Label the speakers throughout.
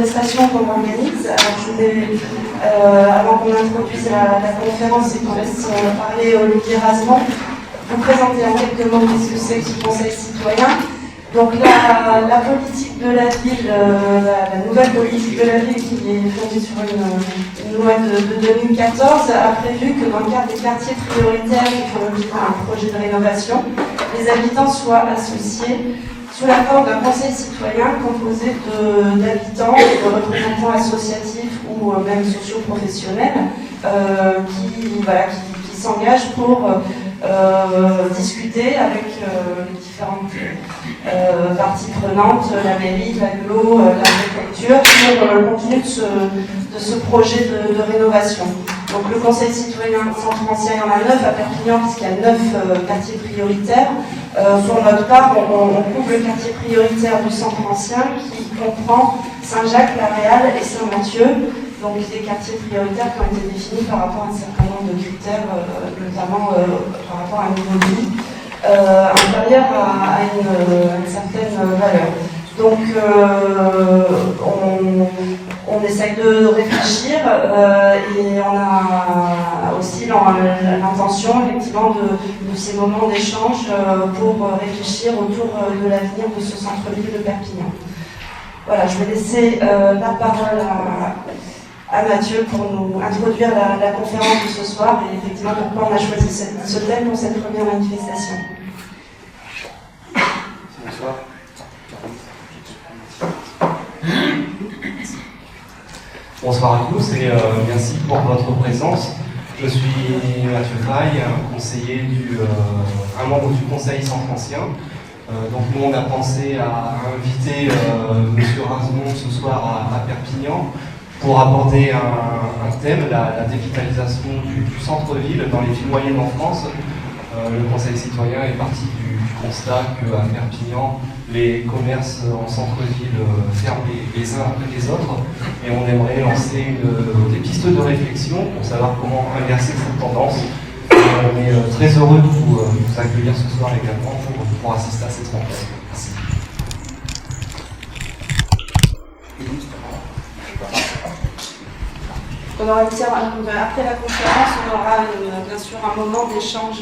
Speaker 1: manifestation qu'on organise. Alors, je voulais, avant qu'on introduise la conférence et qu'on laisse parler Olivier Rasement, vous présenter en quelques mots ce que c'est que ce Conseil citoyen. Donc la politique de la ville, la nouvelle politique de la ville qui est fondée sur une loi de 2014 a prévu que dans le cadre des quartiers prioritaires qui font l'objet d'un projet de rénovation, les habitants soient associés sous la forme d'un conseil citoyen composé d'habitants, de représentants associatifs ou même socio-professionnels qui s'engagent pour discuter avec les différentes parties prenantes, la mairie, l'agglo, la préfecture, sur le contenu de ce projet de rénovation. Donc le conseil citoyen Centre Ancien, il y en a 9 à Perpignan, puisqu'il y a 9 quartiers prioritaires. Pour notre part, on couvre le quartier prioritaire du Centre Ancien qui comprend Saint-Jacques, La Réal et Saint-Mathieu. Donc des quartiers prioritaires qui ont été définis par rapport à un certain nombre de critères, notamment par rapport à un niveau de vie inférieur à une certaine valeur. Donc on essaye de réfléchir et on a aussi l'intention effectivement de ces moments d'échange pour réfléchir autour de l'avenir de ce centre-ville de Perpignan. Voilà, je vais laisser la parole à Mathieu pour nous introduire la conférence de ce soir et effectivement pourquoi on a choisi ce thème pour cette première manifestation.
Speaker 2: Bonsoir. Bonsoir à tous et merci pour votre présence. Je suis Mathieu Faye, conseiller un membre du Conseil Centre Ancien. Donc nous on a pensé à inviter M. Rasement ce soir à Perpignan pour aborder un thème, la dévitalisation du centre-ville dans les villes moyennes en France. Le Conseil citoyen est parti du constat qu'à Perpignan, les commerces en centre-ville ferment les uns après les autres et on aimerait lancer des pistes de réflexion pour savoir comment inverser cette tendance. On est très heureux de vous accueillir ce soir également pour assister à cette rencontre. Merci.
Speaker 1: Après la conférence, on aura bien sûr un moment d'échange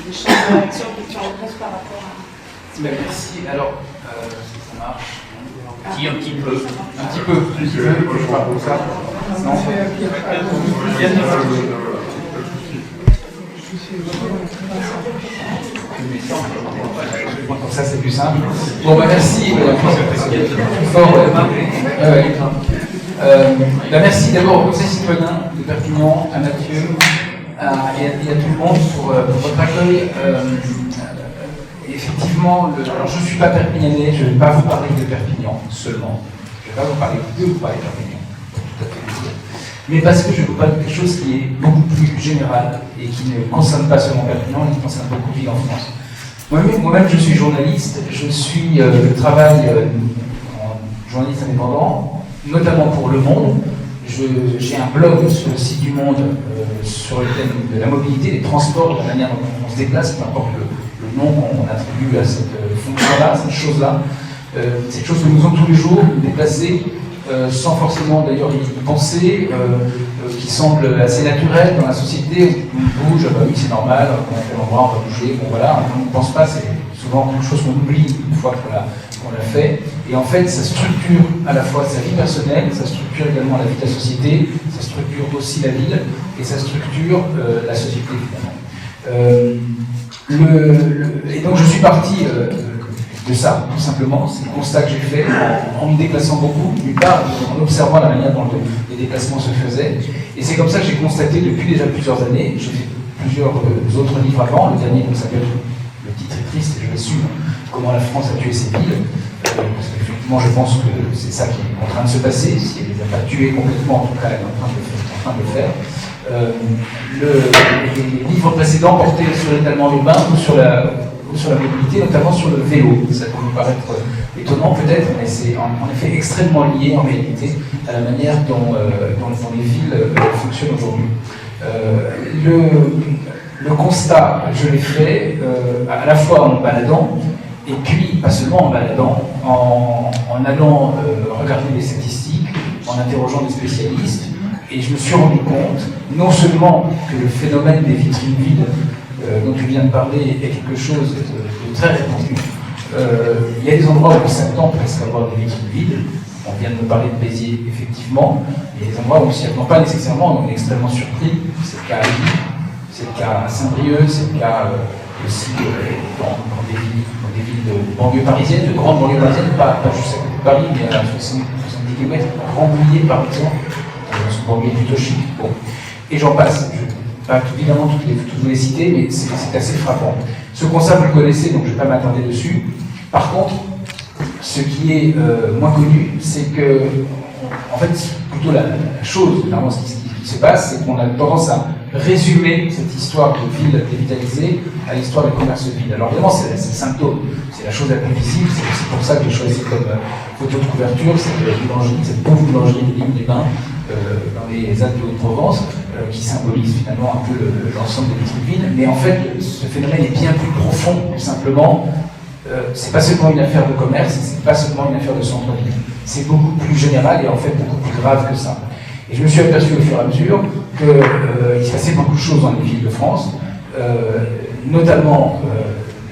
Speaker 1: d'échange de réactions, questions-réponses par rapport à...
Speaker 3: Merci. Alors, ça marche. Un petit peu.
Speaker 4: Je ne pas pour ça. Non.
Speaker 3: Comme ça, c'est plus simple. Bon, merci. Merci d'abord au Conseil citoyen de Perpignan, à Mathieu et à tout le monde pour votre accueil. Effectivement, alors je ne suis pas perpignanais, je ne vais pas vous parler de Perpignan seulement. Je ne vais pas vous parler de Perpignan, tout à fait dire. Mais parce que je vais vous parler de quelque chose qui est beaucoup plus général et qui ne concerne pas seulement Perpignan, mais qui concerne beaucoup de villes en France. Moi-même, je suis journaliste, je travaille en journaliste indépendant, notamment pour Le Monde. J'ai un blog sur le site du Monde sur le thème de la mobilité, des transports, de la manière dont on se déplace, peu importe le nom qu'on attribue à cette fonction-là, cette chose-là. Cette chose que nous faisons tous les jours, nous déplacer, sans forcément d'ailleurs y penser, qui semble assez naturelle dans la société. On bouge, bah oui c'est normal, on fait l'endroit, on va bouger, bon voilà, on ne pense pas, c'est souvent quelque chose qu'on oublie une fois qu'on l'a fait. Et en fait, ça structure à la fois sa vie personnelle, ça structure également la vie de la société, ça structure aussi la ville, et ça structure la société évidemment. Et donc je suis parti de ça, tout simplement. C'est le constat que j'ai fait en me déplaçant beaucoup, d'une part en observant la manière dont les déplacements se faisaient. Et c'est comme ça que j'ai constaté depuis déjà plusieurs années, j'ai fait plusieurs autres livres avant, le dernier s'appelle, le titre est triste et je l'assume, Comment la France a tué ses villes. Parce qu'effectivement, je pense que c'est ça qui est en train de se passer. Si elle ne les a pas tués complètement, en tout cas, elle est en train de le faire. Les livres précédents portaient sur l'étalement urbain ou sur la mobilité, notamment sur le vélo. Ça peut nous paraître étonnant peut-être, mais c'est en effet extrêmement lié en réalité à la manière dont les villes fonctionnent aujourd'hui. Le constat, je l'ai fait à la fois en me baladant Et puis, pas seulement en baladant, en allant regarder les statistiques, en interrogeant des spécialistes, et je me suis rendu compte, non seulement que le phénomène des vitrines vides dont tu viens de parler est quelque chose de très répandu. Il y a des endroits où on s'attend presque à avoir des vitrines vides. On vient de me parler de Béziers, effectivement. Il y a des endroits où on ne s'y attend pas nécessairement, on est extrêmement surpris. C'est le cas à Lille, c'est le cas à Saint-Brieuc, c'est le cas aussi dans des villes de banlieue parisienne, de grandes banlieues parisiennes, pas juste à côté de Paris, mais à 70 km, Rambouillet par exemple, dans une banlieue plutôt chic. Bon. Et j'en passe. Je ne vais pas évidemment toutes vous les citer, mais c'est assez frappant. Ce constat, vous le connaissez, donc je ne vais pas m'attarder dessus. Par contre, ce qui est moins connu, c'est que, en fait, plutôt la chose, généralement, ce qui se passe, c'est qu'on a tendance à résumer cette histoire de ville dévitalisée à l'histoire des commerces vides. Alors évidemment, c'est le symptôme, c'est la chose la plus visible, c'est aussi pour ça que j'ai choisi comme photo de couverture cette boulangerie, cette pauvre boulangerie de l'île des Bains, dans les Alpes de Haute-Provence, qui symbolise finalement un peu l'ensemble des vitrines vides. Mais en fait, ce phénomène est bien plus profond que simplement. C'est pas seulement une affaire de commerce, c'est pas seulement une affaire de centre-ville. C'est beaucoup plus général et en fait beaucoup plus grave que ça. Et je me suis aperçu au fur et à mesure qu'il se passait beaucoup de choses dans les villes de France, notamment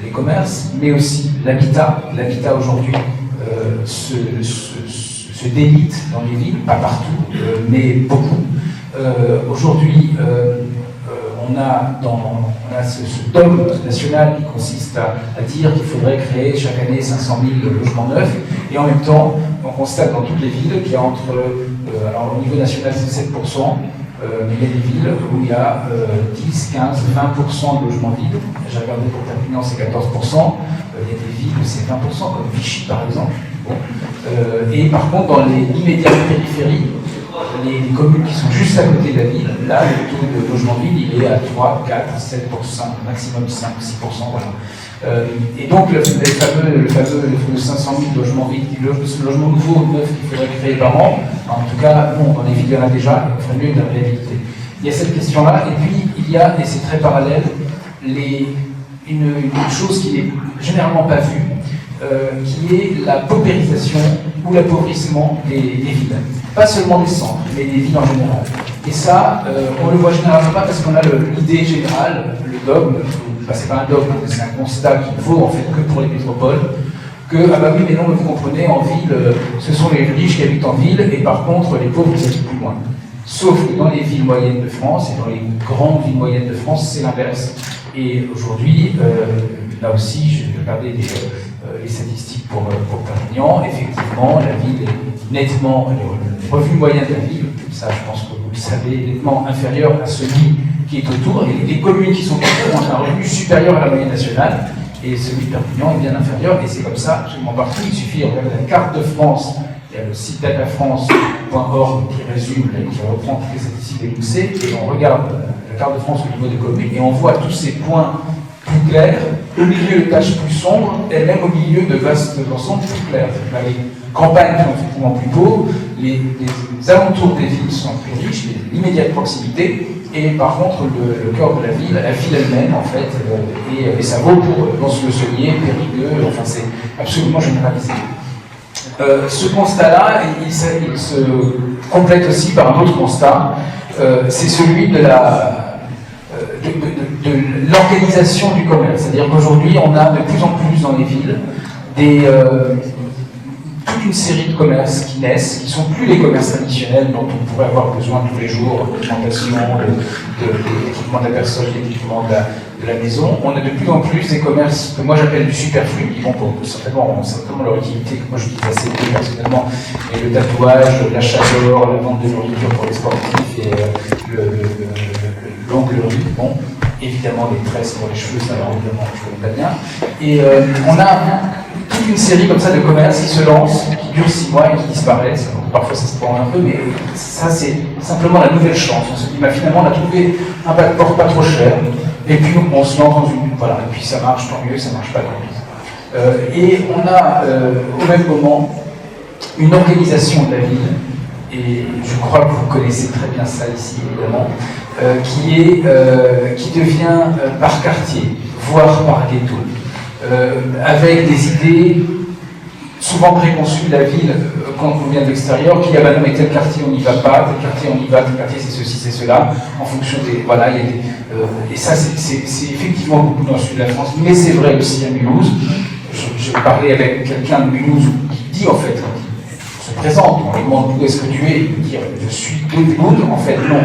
Speaker 3: les commerces, mais aussi l'habitat. L'habitat aujourd'hui se délite dans les villes, pas partout, mais beaucoup. Aujourd'hui, on a ce dogme national qui consiste à dire qu'il faudrait créer chaque année 500 000 logements neufs, et en même temps, on constate dans toutes les villes qu'il y a alors au niveau national c'est 7%, mais il y a des villes où il y a 10, 15, 20% de logements vides. J'ai regardé pour Perpignan, c'est 14%, il y a des villes où c'est 20%, comme Vichy par exemple. Bon. Et par contre, dans les immédiates périphéries, les communes qui sont juste à côté de la ville, là, le taux de logement vide, il est à 3, 4, 7%, maximum 5, 6%, voilà. Et donc, le fameux 500 000 logements vides, logements nouveaux, neufs qu'il faudrait créer par an, en tout cas, non, dans les villes, il y en a déjà, il ferait mieux de la réhabiliter. Il y a cette question-là, et puis, il y a, et c'est très parallèle, une chose qui n'est généralement pas vue, qui est la paupérisation ou l'appauvrissement des villes. Pas seulement des centres, mais des villes en général. Et ça, on le voit généralement pas parce qu'on a l'idée générale, le dogme, c'est pas un dogme, c'est un constat qui ne vaut en fait que pour les métropoles, que, ah bah oui, mais non, mais vous comprenez, en ville, ce sont les riches qui habitent en ville, et par contre, les pauvres, ils habitent plus loin. Sauf que dans les villes moyennes de France, et dans les grandes villes moyennes de France, c'est l'inverse. Et aujourd'hui, là aussi, je vais regarder les statistiques pour Perpignan, effectivement, la ville est nettement, le revenu moyen de la ville, ça je pense que vous le savez, nettement inférieur à celui qui est autour, et les communes qui sont autour ont un revenu supérieur à la moyenne nationale, et celui de Perpignan est bien inférieur, et c'est comme ça absolument partout. Il suffit de regarder la carte de France, il y a le site datafrance.org qui résume, qui reprend toutes les statistiques des lycées, et on regarde la carte de France au niveau des communes, et on voit tous ces points plus clairs, au milieu de tâches plus sombres, et même au milieu de vastes ensembles plus clairs. Les campagnes sont effectivement plus pauvres, les alentours des villes sont plus riches, l'immédiate proximité, et par contre le cœur de la ville elle-même en fait, et ça vaut pour Lons-le-Saunier, Périgueux, enfin c'est absolument généralisé. Ce constat-là, il se complète aussi par un autre constat, c'est celui de l'organisation du commerce. C'est-à-dire qu'aujourd'hui, on a de plus en plus dans les villes toute une série de commerces qui naissent, qui ne sont plus les commerces traditionnels dont on pourrait avoir besoin tous les jours, d'alimentation, d'équipement de la personne, d'équipement de la maison. On a de plus en plus des commerces que moi j'appelle du superflu, qui vont certainement leur utilité, que moi j'utilise assez peu personnellement, et le tatouage, l'achat d'or, la vente de nourriture pour les sportifs et l'onglerie, bon, évidemment les tresses pour les cheveux, ça évidemment je connais pas bien. Et on a toute une série comme ça de commerces qui se lancent, qui durent 6 mois et qui disparaissent. Donc, parfois ça se prend un peu, mais ça c'est simplement la nouvelle chance. On se dit, bah, finalement on a trouvé un pas de porte pas trop cher, et puis on se lance dans une... Voilà, et puis ça marche, tant mieux, ça marche pas, tant mieux. Et on a au même moment une organisation de la ville, et je crois que vous connaissez très bien ça ici évidemment, qui devient par quartier, voire par ghetto. avec des idées souvent préconçues de la ville quand on vient de l'extérieur, qui bah non mais tel quartier on n'y va pas, tel quartier on y va, tel quartier c'est ceci, c'est cela, en fonction des... Voilà, il y a des... et ça c'est effectivement beaucoup dans le sud de la France, mais c'est vrai aussi à Mulhouse. Je parlais avec quelqu'un de Mulhouse qui dit en fait, se présente, on lui demande où est-ce que tu es, il dit je suis de Mulhouse, en fait non,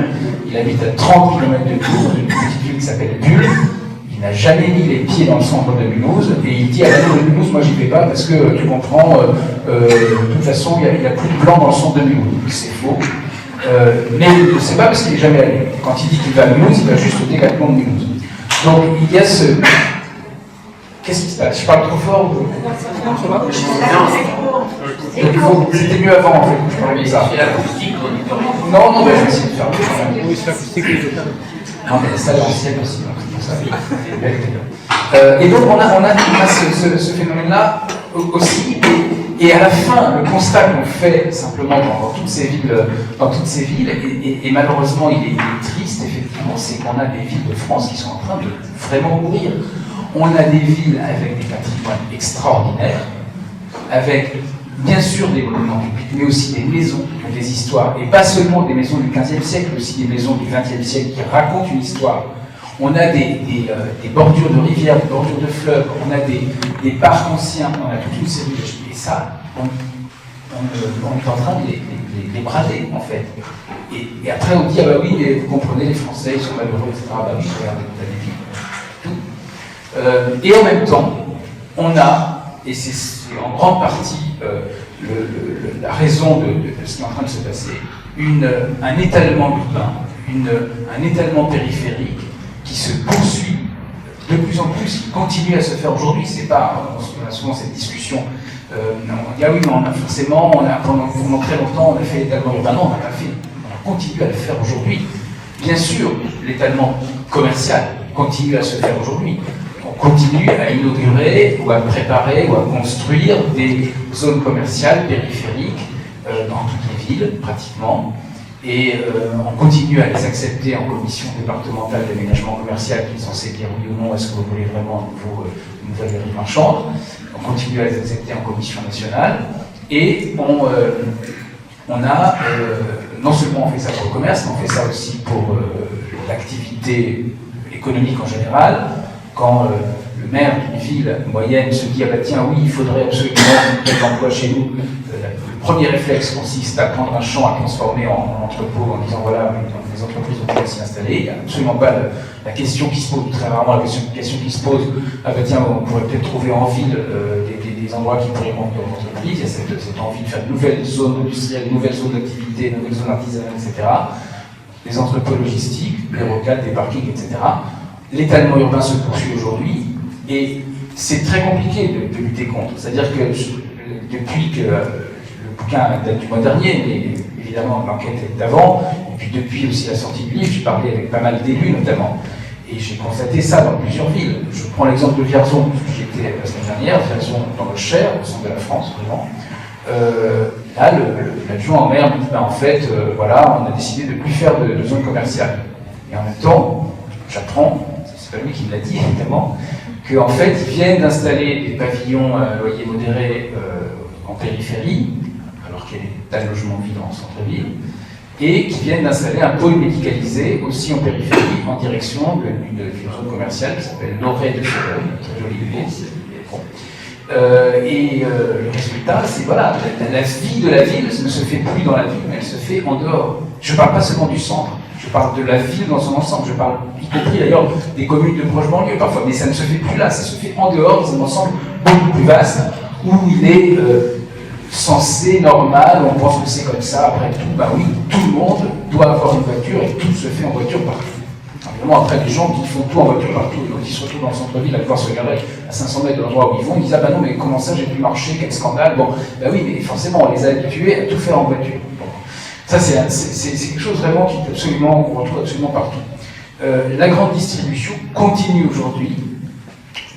Speaker 3: il habite à 30 km de Mulhouse, dans une petite ville qui s'appelle Bulle. Il n'a jamais mis les pieds dans le centre de Mulhouse et il dit à la ville de Mulhouse, moi j'y vais pas parce que tu comprends, de toute façon il n'y a plus de blanc dans le centre de Mulhouse. C'est faux. Mais je ne sais pas parce qu'il n'est jamais allé. Quand il dit qu'il va à Mulhouse, il va juste au Décathlon de Mulhouse. Donc il y a ce. Qu'est-ce qui se passe? Je parle trop fort ou... C'était mieux avant en fait, je parlais de ça. Non, non, mais je vais essayer de faire mieux. Oui, c'est l'acoustique. Non, mais ça, l'ancienne aussi, donc c'est pour ça. Et donc, on a ce phénomène-là aussi. Et à la fin, le constat qu'on fait simplement dans toutes ces villes, et malheureusement, il est triste, effectivement, c'est qu'on a des villes de France qui sont en train de vraiment mourir. On a des villes avec des patrimoines extraordinaires, avec bien sûr des monuments publics, mais aussi des maisons qui ont des histoires, et pas seulement des maisons du XVe siècle, mais aussi des maisons du XXe siècle qui racontent une histoire. On a des bordures de rivières, des bordures de fleuves, on a des parcs anciens, on a toute une série de choses. Et ça, on est en train de les brader, en fait. Et après, on dit, ah bah oui, mais vous comprenez, les Français, ils sont malheureux, etc. Bah oui, regardez, vous avez dit. Et en même temps, on a, et c'est en grande partie la raison de ce qui est en train de se passer, un étalement urbain, un étalement périphérique qui se poursuit de plus en plus, qui continue à se faire aujourd'hui. C'est pas, on a souvent cette discussion, on dit ah oui, mais on a forcément, pendant très longtemps, on a fait l'étalement urbain. Non, on n'a pas fait, on continue à le faire aujourd'hui. Bien sûr, l'étalement commercial continue à se faire aujourd'hui. On continue à inaugurer ou à préparer ou à construire des zones commerciales périphériques dans toutes les villes, pratiquement. Et on continue à les accepter en commission départementale d'aménagement commercial qui est censée dire oui ou non, est-ce que vous voulez vraiment une nouvelle galerie marchande. On continue à les accepter en commission nationale. Et on a, non seulement on fait ça pour le commerce, mais on fait ça aussi pour l'activité économique en général. Quand le maire d'une ville moyenne se dit ah bah tiens oui, il faudrait absolument mettre l'emploi chez nous, le premier réflexe consiste à prendre un champ à transformer en entrepôt en disant voilà, les entreprises ont pu s'y installer. Il n'y a absolument pas la question qui se pose, très rarement la question qui se pose, ah bah tiens, on pourrait peut-être trouver en ville des endroits qui pourraient rendre nos entreprises. Il y a cette envie de faire de nouvelles zones industrielles, de nouvelles zones d'activité, de nouvelles zones artisanales, etc. Des entrepôts logistiques, des rocades, des parkings, etc. L'étalement urbain se poursuit aujourd'hui et c'est très compliqué de lutter contre. C'est-à-dire que depuis que le bouquin date du mois dernier, mais évidemment l'enquête est d'avant, et puis depuis aussi la sortie du livre, j'ai parlé avec pas mal d'élus notamment, et j'ai constaté ça dans plusieurs villes. Je prends l'exemple de Vierzon, parce que j'étais la semaine dernière, Vierzon dans le Cher, au centre de la France, vraiment. Là, l'adjoint au maire me dit, ben, en fait, voilà, on a décidé de ne plus faire de zone commerciale. Et en même temps, j'apprends, c'est pas lui qui me l'a dit évidemment, qu'en fait ils viennent d'installer des pavillons loyer modéré en périphérie, alors qu'il y a des tas de logements vides en centre-ville, et qui viennent d'installer un pôle médicalisé aussi en périphérie, en direction d'une zone commerciale qui s'appelle l'Orée de Cheveux, très jolie ville. Et le résultat, c'est voilà, la vie de la ville ne se fait plus dans la ville, mais elle se fait en dehors. Je ne parle pas seulement du centre. Je parle de la ville dans son ensemble, je parle y compris d'ailleurs des communes de proche banlieue parfois, mais ça ne se fait plus là, ça se fait en dehors dans un ensemble beaucoup plus vaste, où il est censé, normal, on pense que c'est comme ça, après tout, bah oui, tout le monde doit avoir une voiture et tout se fait en voiture partout. Évidemment, après les gens qui font tout en voiture partout, quand ils se retrouvent dans le centre-ville à devoir se garer à 500 mètres de l'endroit où ils vont, ils disent ah bah non mais comment ça j'ai pu marcher, quel scandale, bon, bah oui, mais forcément on les a habitués à tout faire en voiture. Ça, c'est quelque chose vraiment qu'on retrouve absolument partout. La grande distribution continue aujourd'hui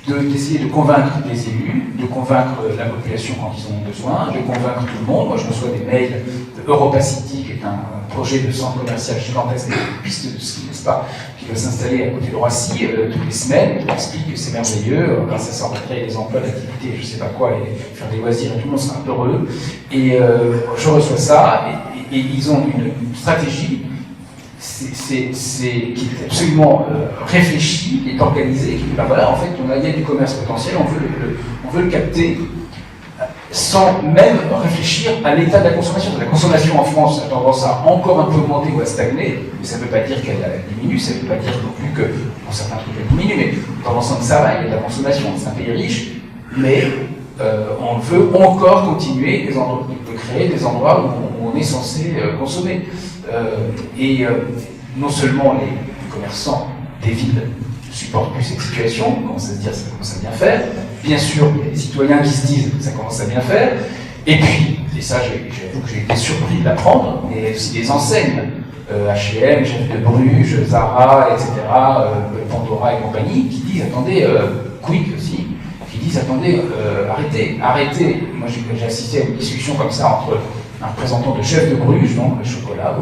Speaker 3: d'essayer de convaincre les élus, de convaincre la population quand ils en ont besoin, de convaincre tout le monde. Moi, je reçois des mails de EuropaCity, qui est un projet de centre commercial gigantesque avec une piste de ski, n'est-ce pas, qui va s'installer à côté de Roissy toutes les semaines, qui explique que c'est merveilleux, grâce à ça, on va créer des emplois, d'activités, je ne sais pas quoi, et faire des loisirs, et tout le monde sera heureux. Et je reçois ça, et ils ont une stratégie qui est absolument réfléchi, qui est organisé, qui dit ben voilà, en fait, il y a du commerce potentiel, on veut le capter sans même réfléchir à l'état de la consommation. La consommation en France a tendance à encore un peu augmenter ou à stagner, mais ça ne veut pas dire qu'elle diminue, ça ne veut pas dire non plus que pour certains trucs elle diminue, mais dans l'ensemble ça va, il y a de la consommation, c'est un pays riche, mais on veut encore continuer de créer des endroits où on est censé consommer. Non seulement les commerçants des villes ne supportent plus cette situation, commencent à se dire ça commence à bien faire, bien sûr il y a des citoyens qui se disent ça commence à bien faire, et puis, et ça j'avoue que j'ai été surpris de l'apprendre, mais il y a aussi des enseignes, H&M, Jeff de Bruges, Zara, etc., Pandora et compagnie, qui disent attendez, Quick aussi, qui disent attendez, arrêtez. Moi j'ai assisté à une discussion comme ça entre un représentant de Chef de Bruges, donc le chocolat,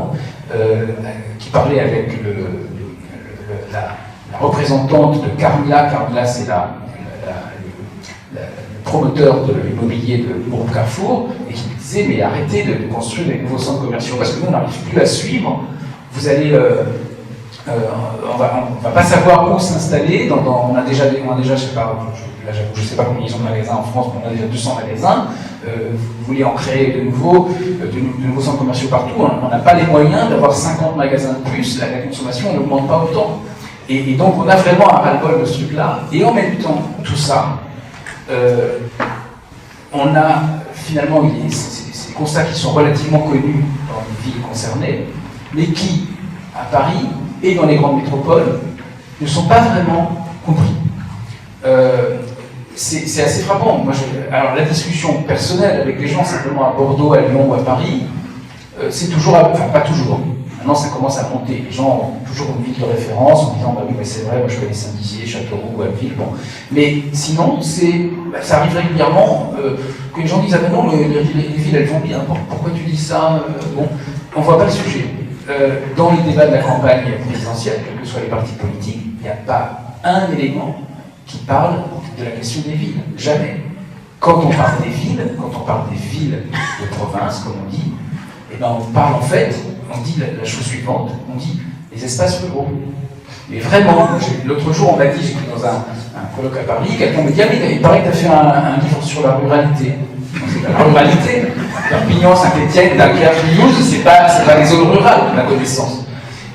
Speaker 3: qui parlait avec la représentante de Carmila. Carmila, c'est le promoteur de l'immobilier du groupe Carrefour, et qui disait mais arrêtez de construire des nouveaux centres commerciaux parce que nous on n'arrive plus à suivre. Vous allez, on va pas savoir où s'installer. On a déjà, je sais pas, je sais pas combien ils ont de magasins en France, mais on a déjà 200 magasins. Vous voulez en créer de nouveaux centres commerciaux partout, on n'a pas les moyens d'avoir 50 magasins de plus, la consommation n'augmente pas autant. Et donc on a vraiment un ras-le-bol de ce truc-là, et en même temps, tout ça, on a finalement ces constats qui sont relativement connus dans les villes concernées, mais qui, à Paris et dans les grandes métropoles, ne sont pas vraiment compris. C'est assez frappant. Alors la discussion personnelle avec les gens, simplement à Bordeaux, à Lyon ou à Paris, c'est toujours, enfin pas toujours. Maintenant ça commence à monter. Les gens ont toujours une ville de référence en disant bah oui mais c'est vrai, moi je connais Saint-Dizier, Châteauroux, Abbeville, bon. Mais sinon ça arrive régulièrement que les gens disent ah ben non les villes elles vont bien. Pourquoi tu dis ça? Bon, on voit pas le sujet. Dans les débats de la campagne présidentielle, quels que soient les partis politiques, il n'y a pas un élément qui parle de la question des villes. Jamais. Quand on parle des villes de province, comme on dit, eh ben on parle en fait, on dit la chose suivante, on dit les espaces ruraux. Mais vraiment, l'autre jour on m'a dit, j'étais dans un colloque à Paris, quelqu'un me dit ah mais il paraît que tu as fait un livre sur la ruralité. La ruralité, Perpignan, Saint-Étienne, Dunkerque, Toulouse, c'est pas des zones rurales, à ma connaissance.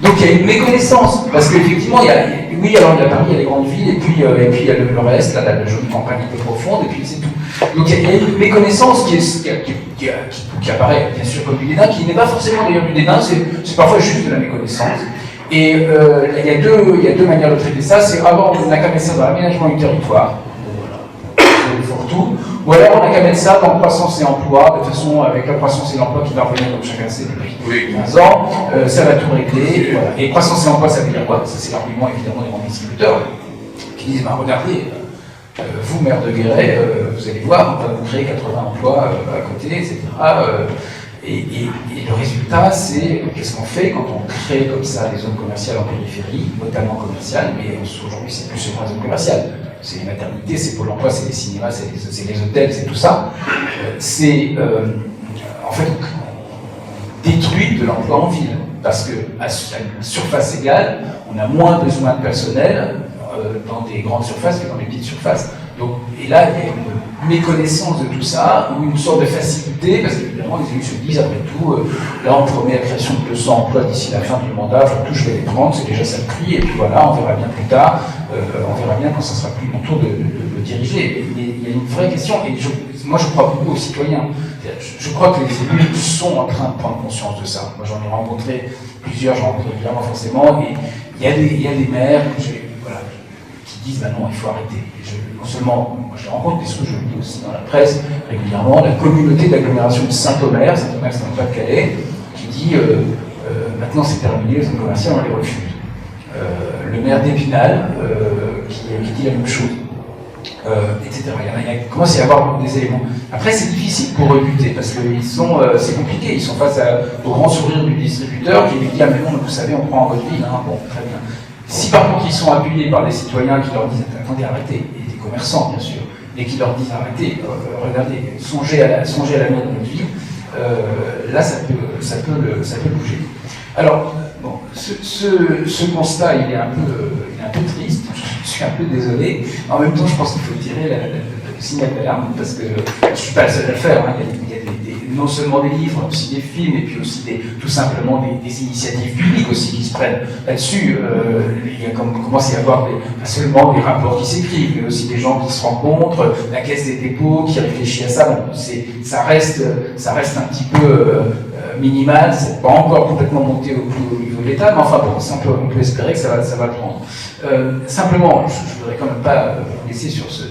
Speaker 3: Donc il y a une méconnaissance, parce qu'effectivement, il y a Paris, il y a les grandes villes, et puis il y a le reste, là, la jolie campagne un peu profonde, et puis c'est tout. Donc il y a une méconnaissance qui apparaît bien sûr comme du dédain, qui n'est pas forcément d'ailleurs du dédain, c'est parfois juste de la méconnaissance. Et il y a deux manières de traiter ça, c'est avant on n'a qu'à mettre ça dans l'aménagement du territoire, tout, ou alors on n'a qu'à mettre ça dans croissance et emploi, de toute façon avec la croissance et l'emploi qui va revenir comme chacun sait depuis 15 ans, ça va tout régler, voilà. Et croissance et emploi ça veut dire quoi? Ça c'est l'argument évidemment des grands distributeurs qui disent bah, regardez, vous maire de Guéret, vous allez voir, on va vous créer 80 emplois à côté, etc. Et le résultat, c'est qu'est-ce qu'on fait quand on crée comme ça des zones commerciales en périphérie, notamment commerciales, mais aujourd'hui c'est plus seulement les zones commerciales. C'est les maternités, c'est Pôle emploi, c'est les cinémas, c'est les hôtels, c'est tout ça. En fait, on détruit de l'emploi en ville. Parce qu'à une surface égale, on a moins besoin de personnel dans des grandes surfaces que dans des petites surfaces. Donc, et là, il y a une méconnaissance de tout ça, ou une sorte de facilité, parce qu'évidemment, les élus se disent, après tout, là, on promet la création de 200 emplois d'ici la fin du mandat, enfin, tout, je vais les prendre, c'est déjà ça le prix, et puis voilà, on verra bien plus tard, on verra bien quand ça sera plus mon tour de diriger. Mais il y a une vraie question, et moi, je crois beaucoup aux citoyens. Je crois que les élus sont en train de prendre conscience de ça. Moi, j'en ai rencontré plusieurs, j'en rencontre évidemment forcément, et il y a des maires qui disent, bah non, il faut arrêter. Non seulement, moi je les rencontre, mais ce que je lis aussi dans la presse régulièrement, la communauté d'agglomération de Saint-Omer, c'est dans le Pas-de-Calais, qui dit maintenant c'est terminé, les zones commerciales on les refuse. Le maire d'Épinal qui dit la même chose. etc. Il commence à y avoir des éléments. Après, c'est difficile pour eux de lutter, parce que c'est compliqué, ils sont face au grand sourire du distributeur qui lui dit « Ah mais non, vous savez, on prend en votre ville, hein. » Bon, très bien. Si par contre ils sont appuyés par des citoyens qui leur disent « Attendez, arrêtez », et des commerçants bien sûr, et qui leur disent « Arrêtez, regardez, songez à l'avenir de notre ville », là ça peut bouger. Alors, bon, ce constat il est un peu triste, je suis un peu désolé. En même temps, je pense qu'il faut tirer le signal d'alarme, parce que je ne suis pas le seul à le faire. Hein. Il y a non seulement des livres, mais aussi des films, et puis aussi tout simplement des initiatives publiques aussi qui se prennent là-dessus. Il commence à y avoir pas seulement des rapports qui s'écrivent, mais aussi des gens qui se rencontrent, la Caisse des dépôts qui réfléchit à ça. Bon, ça reste un petit peu minimal, c'est pas encore complètement monté au niveau de l'État, mais enfin bon, on peut espérer que ça va le prendre. Simplement, je ne voudrais quand même pas vous laisser sur ce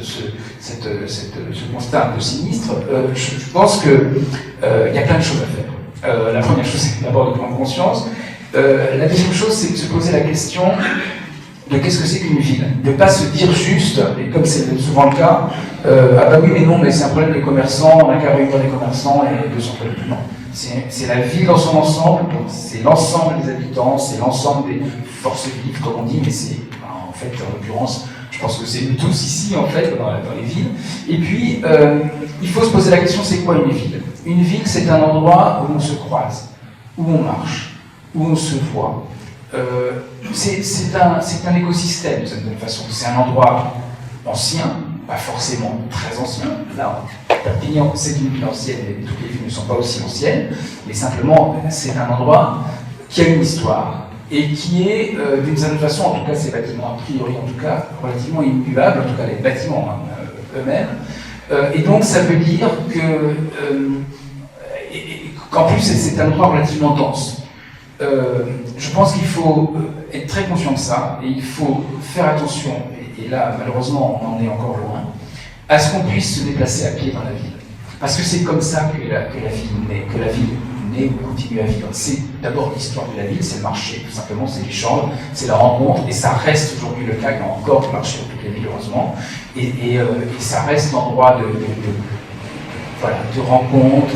Speaker 3: constat un peu sinistre. Je pense qu'il y a plein de choses à faire. La première chose, c'est d'abord de prendre conscience. La deuxième chose, c'est de se poser la question de qu'est-ce que c'est qu'une ville. De ne pas se dire juste, et comme c'est souvent le cas, ah bah oui, mais non, mais c'est un problème des commerçants, on n'a qu'à réunir les commerçants et de s'en préoccuper. Non. C'est la ville dans son ensemble, c'est l'ensemble des habitants, c'est l'ensemble des forces vives, comme on dit, mais c'est en fait, en l'occurrence, je pense que c'est nous tous ici, en fait, dans les villes. Et puis, il faut se poser la question, c'est quoi une ville? Une ville, c'est un endroit où on se croise, où on marche, où on se voit. C'est un écosystème, d'une certaine façon. C'est un endroit ancien, pas forcément très ancien. Là, Perpignan, c'est une ville ancienne, mais toutes les villes ne sont pas aussi anciennes. Mais simplement, c'est un endroit qui a une histoire et qui est, d'une certaine façon, en tout cas ces bâtiments, a priori en tout cas, relativement immuables, en tout cas les bâtiments eux-mêmes. Et donc, ça veut dire qu'en plus, c'est un endroit relativement dense. Je pense qu'il faut être très conscient de ça, et il faut faire attention, et là, malheureusement, on en est encore loin, à ce qu'on puisse se déplacer à pied dans la ville. Parce que c'est comme ça que la ville naît ou continue à vivre. C'est d'abord l'histoire de la ville, c'est le marché, tout simplement, c'est l'échange, c'est la rencontre, et ça reste aujourd'hui le cas, il y a encore du marché dans toutes les villes, heureusement, et ça reste l'endroit de rencontres,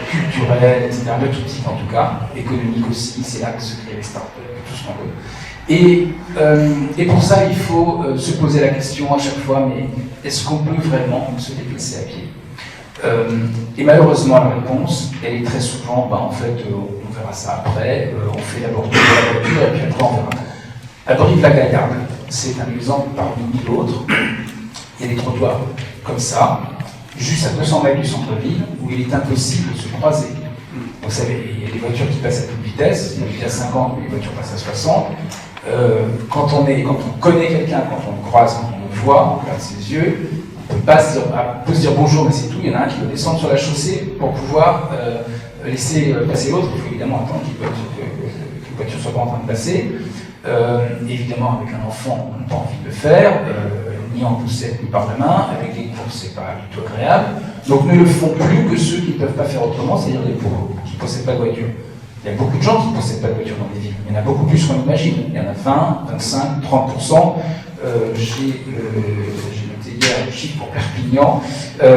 Speaker 3: culturelles, etc., de tout type en tout cas, économique aussi, c'est là que se créent les startups, tout ce qu'on veut. Et pour ça, il faut se poser la question à chaque fois, mais est-ce qu'on peut vraiment se déplacer à pied? Et malheureusement, la réponse, elle est très souvent, en fait, on verra ça après, on fait d'abord tour de la voiture, et puis après on verra. À Brive-la-Gaillarde, c'est un exemple parmi mille autres, il y a des trottoirs comme ça, juste à 200 mètres du centre-ville, où il est impossible de se croiser. Vous savez, il y a des voitures qui passent à toute vitesse, il y a 50, mais les voitures passent à 60. Quand on connaît quelqu'un, quand on le croise, quand on le voit, on regarde ses yeux, on peut se dire bonjour, mais c'est tout. Il y en a un qui doit descendre sur la chaussée pour pouvoir laisser passer l'autre. Il faut évidemment attendre que la voiture ne soit pas en train de passer. Évidemment, avec un enfant, on n'a pas envie de le faire, ni en poussette, ni par la main. Avec les courses, c'est pas du tout agréable. Donc ne le font plus que ceux qui ne peuvent pas faire autrement, c'est-à-dire les pauvres, qui ne possèdent pas de voiture. Il y a beaucoup de gens qui ne possèdent pas de voiture dans les villes. Il y en a beaucoup plus qu'on imagine. Il y en a 20, 25, 30%. J'ai noté hier le chiffre pour Perpignan. Il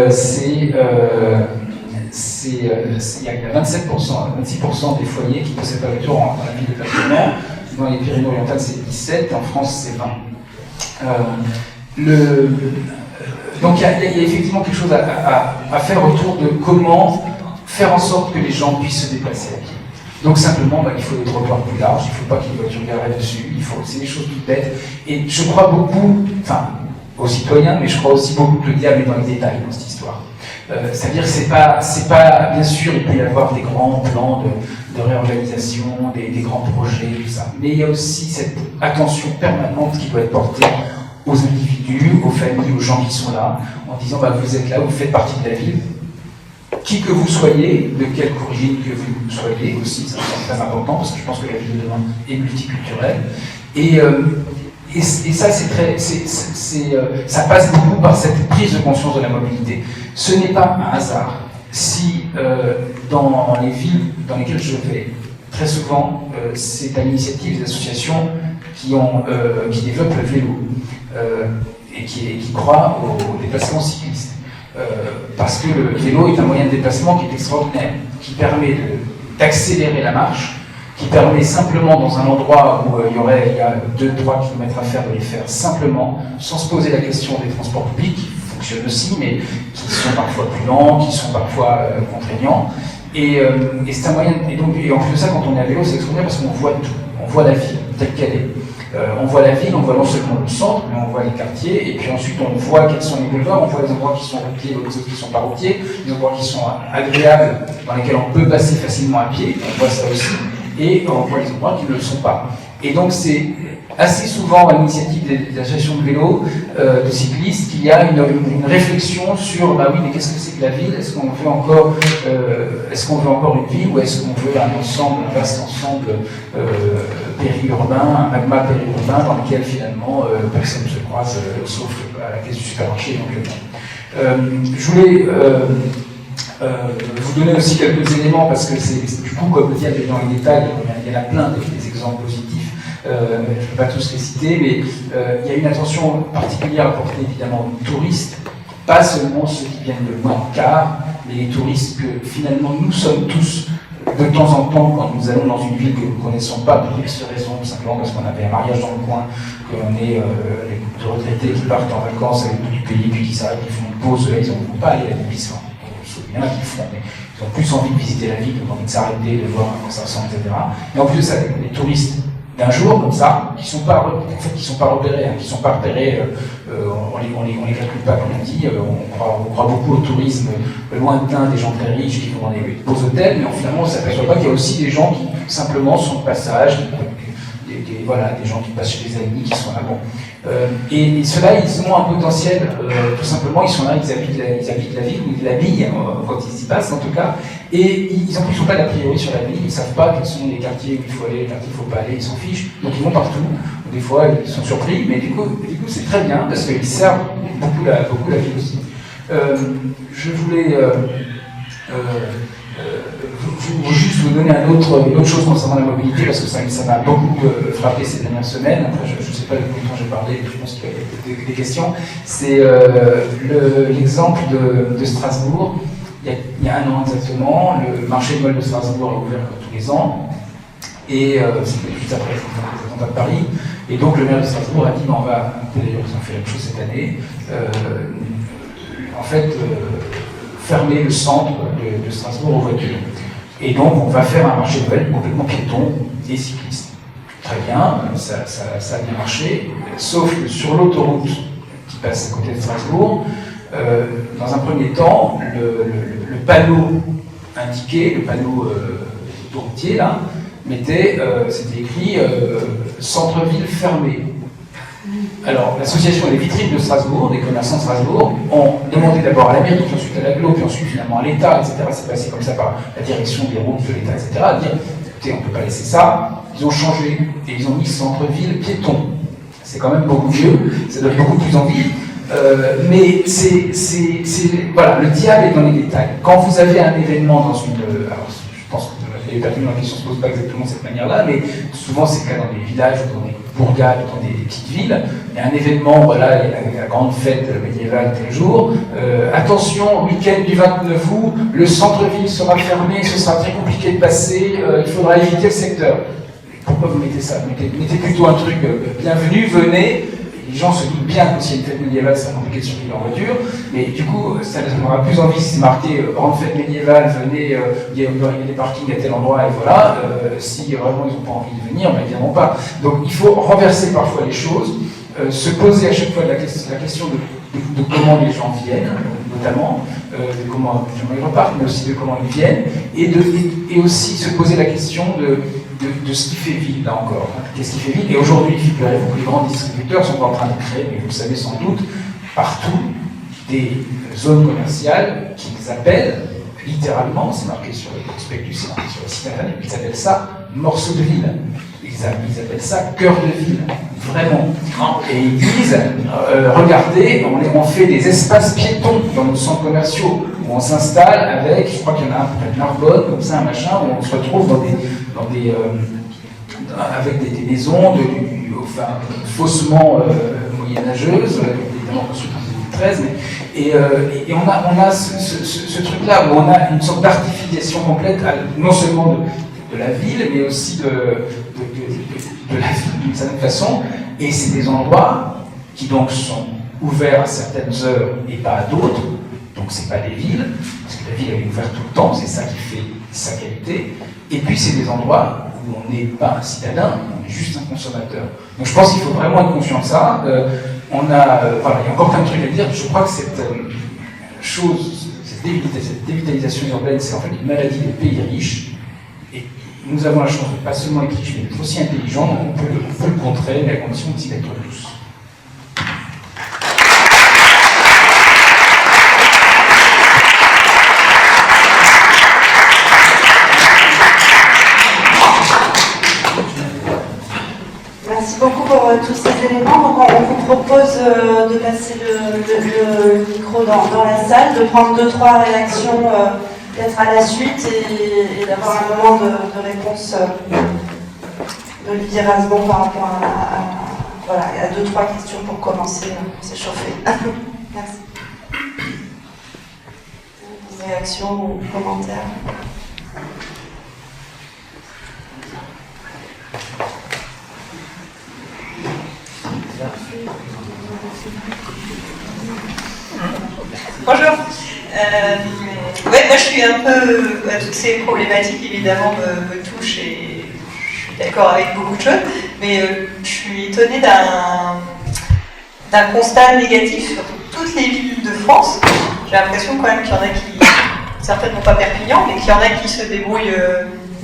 Speaker 3: y a 27%, 26% des foyers qui ne possèdent pas de voiture dans la ville de Perpignan. Dans les Pyrénées-Orientales, c'est 17, en France, c'est 20. Donc il y a effectivement quelque chose à faire autour de comment faire en sorte que les gens puissent se déplacer à pied. Donc simplement, il faut des trottoirs plus larges, il ne faut pas qu'il y ait des voitures garées dessus, c'est des choses toutes bêtes. Et je crois beaucoup, aux citoyens, mais je crois aussi beaucoup que le diable est dans les détails dans cette histoire. C'est-à-dire que c'est pas, bien sûr, il peut y avoir des grands plans de réorganisation, des grands projets, tout ça. Mais il y a aussi cette attention permanente qui doit être portée aux individus, aux familles, aux gens qui sont là, en disant vous êtes là, vous faites partie de la ville. Qui que vous soyez, de quelque origine que vous soyez aussi, ça c'est très important parce que je pense que la ville de demain est multiculturelle. Et ça, ça passe beaucoup par cette prise de conscience de la mobilité. Ce n'est pas un hasard si dans les villes dans lesquelles je vais, très souvent, c'est à l'initiative des associations qui développent le vélo. et qui croit au déplacement cycliste. Parce que le vélo est un moyen de déplacement qui est extraordinaire, qui permet d'accélérer la marche, qui permet simplement dans un endroit où il y a 2-3 km à faire, de les faire simplement, sans se poser la question des transports publics, qui fonctionnent aussi, mais qui sont parfois plus lents, qui sont parfois contraignants. Et c'est un moyen. Et en plus de ça, quand on est à vélo, c'est extraordinaire parce qu'on voit tout. On voit la ville telle qu'elle est. On voit la ville, on voit non seulement le centre, mais on voit les quartiers, et puis ensuite on voit quels sont les boulevards, on voit les endroits qui sont routiers, les autres qui ne sont pas routiers, les endroits qui sont agréables, dans lesquels on peut passer facilement à pied, on voit ça aussi, et on voit les endroits qui ne le sont pas. Et donc c'est assez souvent à l'initiative des associations de vélo, de cyclistes, qu'il y a une réflexion sur, bah oui, mais qu'est-ce que c'est que la ville? Est-ce qu'on veut encore une ville, ou est-ce qu'on veut un vaste ensemble périurbain, un magma périurbain dans lequel finalement personne ne se croise, sauf à la caisse du supermarché éventuellement. Je voulais vous donner aussi quelques éléments, parce que c'est du coup, comme le dit dans les détails, il y en a plein des exemples positifs. Je ne peux pas tous les citer, mais il y a une attention particulière à porter évidemment aux touristes, pas seulement ceux qui viennent de loin en car, mais les touristes que finalement nous sommes tous de temps en temps quand nous allons dans une ville que nous ne connaissons pas pour X raisons, simplement parce qu'on avait un mariage dans le coin, qu'on est les couples de retraités qui partent en vacances avec tout du pays, puis qui s'arrêtent, qui font une pause, là ils ne vont pas aller à l'épicerie. On se souvient qu'ils font, mais ils ont plus envie de visiter la ville, ils ont envie de s'arrêter, de voir comment ça ressemble, etc. Mais en plus de ça, les touristes d'un jour comme ça, qui sont pas repérés, qui sont pas repérés, on les calcule pas comme on dit, on croit beaucoup au tourisme lointain des gens très riches qui vont dans des beaux hôtels, mais finalement on ne s'aperçoit pas qu'il y a aussi des gens qui simplement sont de passage, des gens qui passent chez des amis, qui sont là. Bon. Et ceux-là, ils ont un potentiel, tout simplement, ils sont là, ils habitent la ville, ou ils l'habillent quand ils y passent en tout cas, et ils n'ont pas d'a priori sur la ville, ils ne savent pas quels sont les quartiers où il faut aller, les quartiers où il ne faut pas aller, ils s'en fichent, donc ils vont partout. Des fois, ils sont surpris, mais du coup c'est très bien, parce qu'ils servent beaucoup la ville aussi. Je voulais juste vous donner une autre chose concernant la mobilité, parce que ça m'a beaucoup frappé ces dernières semaines. Après, je ne sais pas de combien de temps j'ai parlé, mais je pense qu'il y a des questions. C'est l'exemple de Strasbourg. Il y a un an exactement, le marché de Noël de Strasbourg est ouvert tous les ans, et c'était juste après les attentats de Paris. Et donc le maire de Strasbourg a dit, d'ailleurs ils ont fait la même chose cette année, fermer le centre de Strasbourg aux voitures. Et donc on va faire un marché de Noël complètement piéton et cycliste. Très bien, ça a bien marché, sauf que sur l'autoroute qui passe à côté de Strasbourg, dans un premier temps, le panneau indiqué, le panneau autoroutier là, c'était écrit centre-ville fermé. Alors, l'association des vitrines de Strasbourg, des commerçants de Strasbourg, ont demandé d'abord à la mairie, puis ensuite à l'agglo, puis ensuite finalement à l'État, etc. C'est passé comme ça par la direction des routes de l'État, etc. À dire, écoutez, on ne peut pas laisser ça. Ils ont changé et ils ont mis centre-ville piéton. C'est quand même beaucoup mieux, ça donne beaucoup plus envie. Mais voilà, le diable est dans les détails. Quand vous avez un événement dans une... alors, je pense que les personnes dans la question ne se posent pas exactement de cette manière-là, mais souvent c'est le cas dans des villages, ou dans des bourgades, ou dans des petites villes. Il y a un événement, voilà, il y a la grande fête médiévale tel jour. Attention, week-end du 29 août, le centre-ville sera fermé, ce sera très compliqué de passer, il faudra éviter le secteur. Pourquoi vous mettez ça? Mettez plutôt un truc, bienvenue, venez. Les gens se doutent bien que s'il y a une fête médiévale, c'est compliqué de circuler en voiture, mais du coup, ça aura plus envie si c'est marqué grande fête médiévale, venez, il y a des parkings à tel endroit, et voilà. Si vraiment ils n'ont pas envie de venir, ben, ils ne viendront pas. Donc il faut renverser parfois les choses, se poser à chaque fois la question de comment les gens viennent, notamment, de comment ils repartent, mais aussi de comment ils viennent, et aussi se poser la question de ce qui fait ville, là encore. Qu'est-ce qui fait ville? Et aujourd'hui, figurez-vous que les grands distributeurs sont en train de créer, mais vous le savez sans doute, partout, des zones commerciales qu'ils appellent, littéralement, c'est marqué sur le prospectus, c'est marqué sur le site internet, ils appellent ça morceau de ville. Ils appellent ça cœur de ville, vraiment. Et ils disent, regardez, on fait des espaces piétons dans nos centres commerciaux, où on s'installe avec, je crois qu'il y en a un près de Narbonne, comme ça, un machin, où on se retrouve avec des maisons faussement moyenâgeuse, évidemment construite en 2013, et on a ce truc-là où on a une sorte d'artificialisation complète, non seulement de la ville, mais aussi de la ville d'une certaine façon, et c'est des endroits qui donc sont ouverts à certaines heures et pas à d'autres, donc c'est pas des villes, parce que la ville elle est ouverte tout le temps, c'est ça qui fait sa qualité, et puis c'est des endroits où on n'est pas un citadin, on est juste un consommateur. Donc je pense qu'il faut vraiment être conscient de ça. Voilà, il y a encore plein de trucs à dire. Je crois que cette dévitalisation urbaine, c'est en fait une maladie des pays riches. Et nous avons la chance de pas seulement être riches, mais d'être aussi intelligents. Donc on peut le contrer, mais à condition aussi d'être tous.
Speaker 1: Merci beaucoup pour tous ces éléments. Donc on vous propose de passer le micro dans la salle, de prendre 2-3 réactions peut-être à la suite et d'avoir un moment de réponse d'Olivier Rasbon par rapport voilà, il y a 2-3 questions pour commencer, pour s'échauffer. Merci. Des réactions ou commentaires?
Speaker 5: Bonjour. Ouais, moi je suis un peu. Toutes ces problématiques évidemment me touchent et je suis d'accord avec beaucoup de choses, mais je suis étonnée d'un constat négatif sur toutes les villes de France. J'ai l'impression quand même qu'il y en a qui, certainement pas Perpignan, mais qu'il y en a qui se débrouillent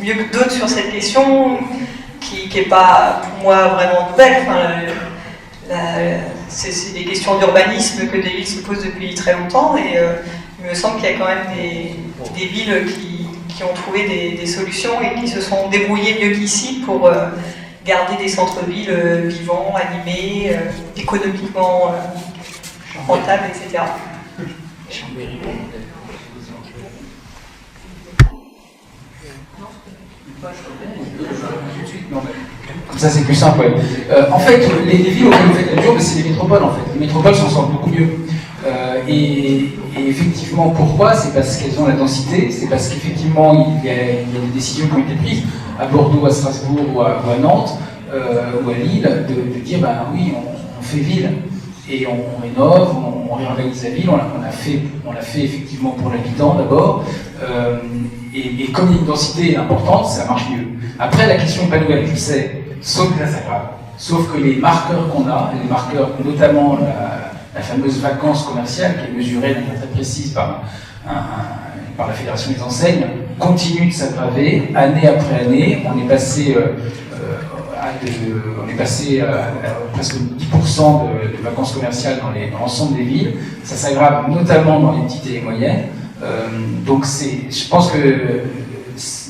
Speaker 5: mieux que d'autres sur cette question, qui n'est pas pour moi vraiment nouvelle. C'est des questions d'urbanisme que des villes se posent depuis très longtemps et il me semble qu'il y a quand même des villes qui ont trouvé des solutions et qui se sont débrouillées mieux qu'ici pour garder des centres-villes vivants, animés, économiquement rentables, etc.
Speaker 3: Comme ça, c'est plus simple. Ouais. En fait, les villes auxquelles vous faites allusion, c'est les métropoles. En fait, les métropoles s'en sortent beaucoup mieux. Et effectivement, pourquoi? C'est parce qu'elles ont la densité. C'est parce qu'effectivement, il y a des décisions qui ont été prises à Bordeaux, à Strasbourg ou à Nantes ou à Lille de dire, ben oui, on fait ville et on rénove, on réorganise la ville. On l'a fait effectivement pour l'habitant d'abord. Et comme il y a une densité importante, ça marche mieux. Après, la question n'est pas nouvelle, je sais. Sauf que là, ça grave. Sauf que les marqueurs qu'on a, les marqueurs, notamment la fameuse vacance commerciale, qui est mesurée de manière très précise par la Fédération des enseignes, continue de s'aggraver année après année. On est passé à presque 10% de vacances commerciales dans l'ensemble des villes. Ça s'aggrave notamment dans les petites et les moyennes. Donc je pense que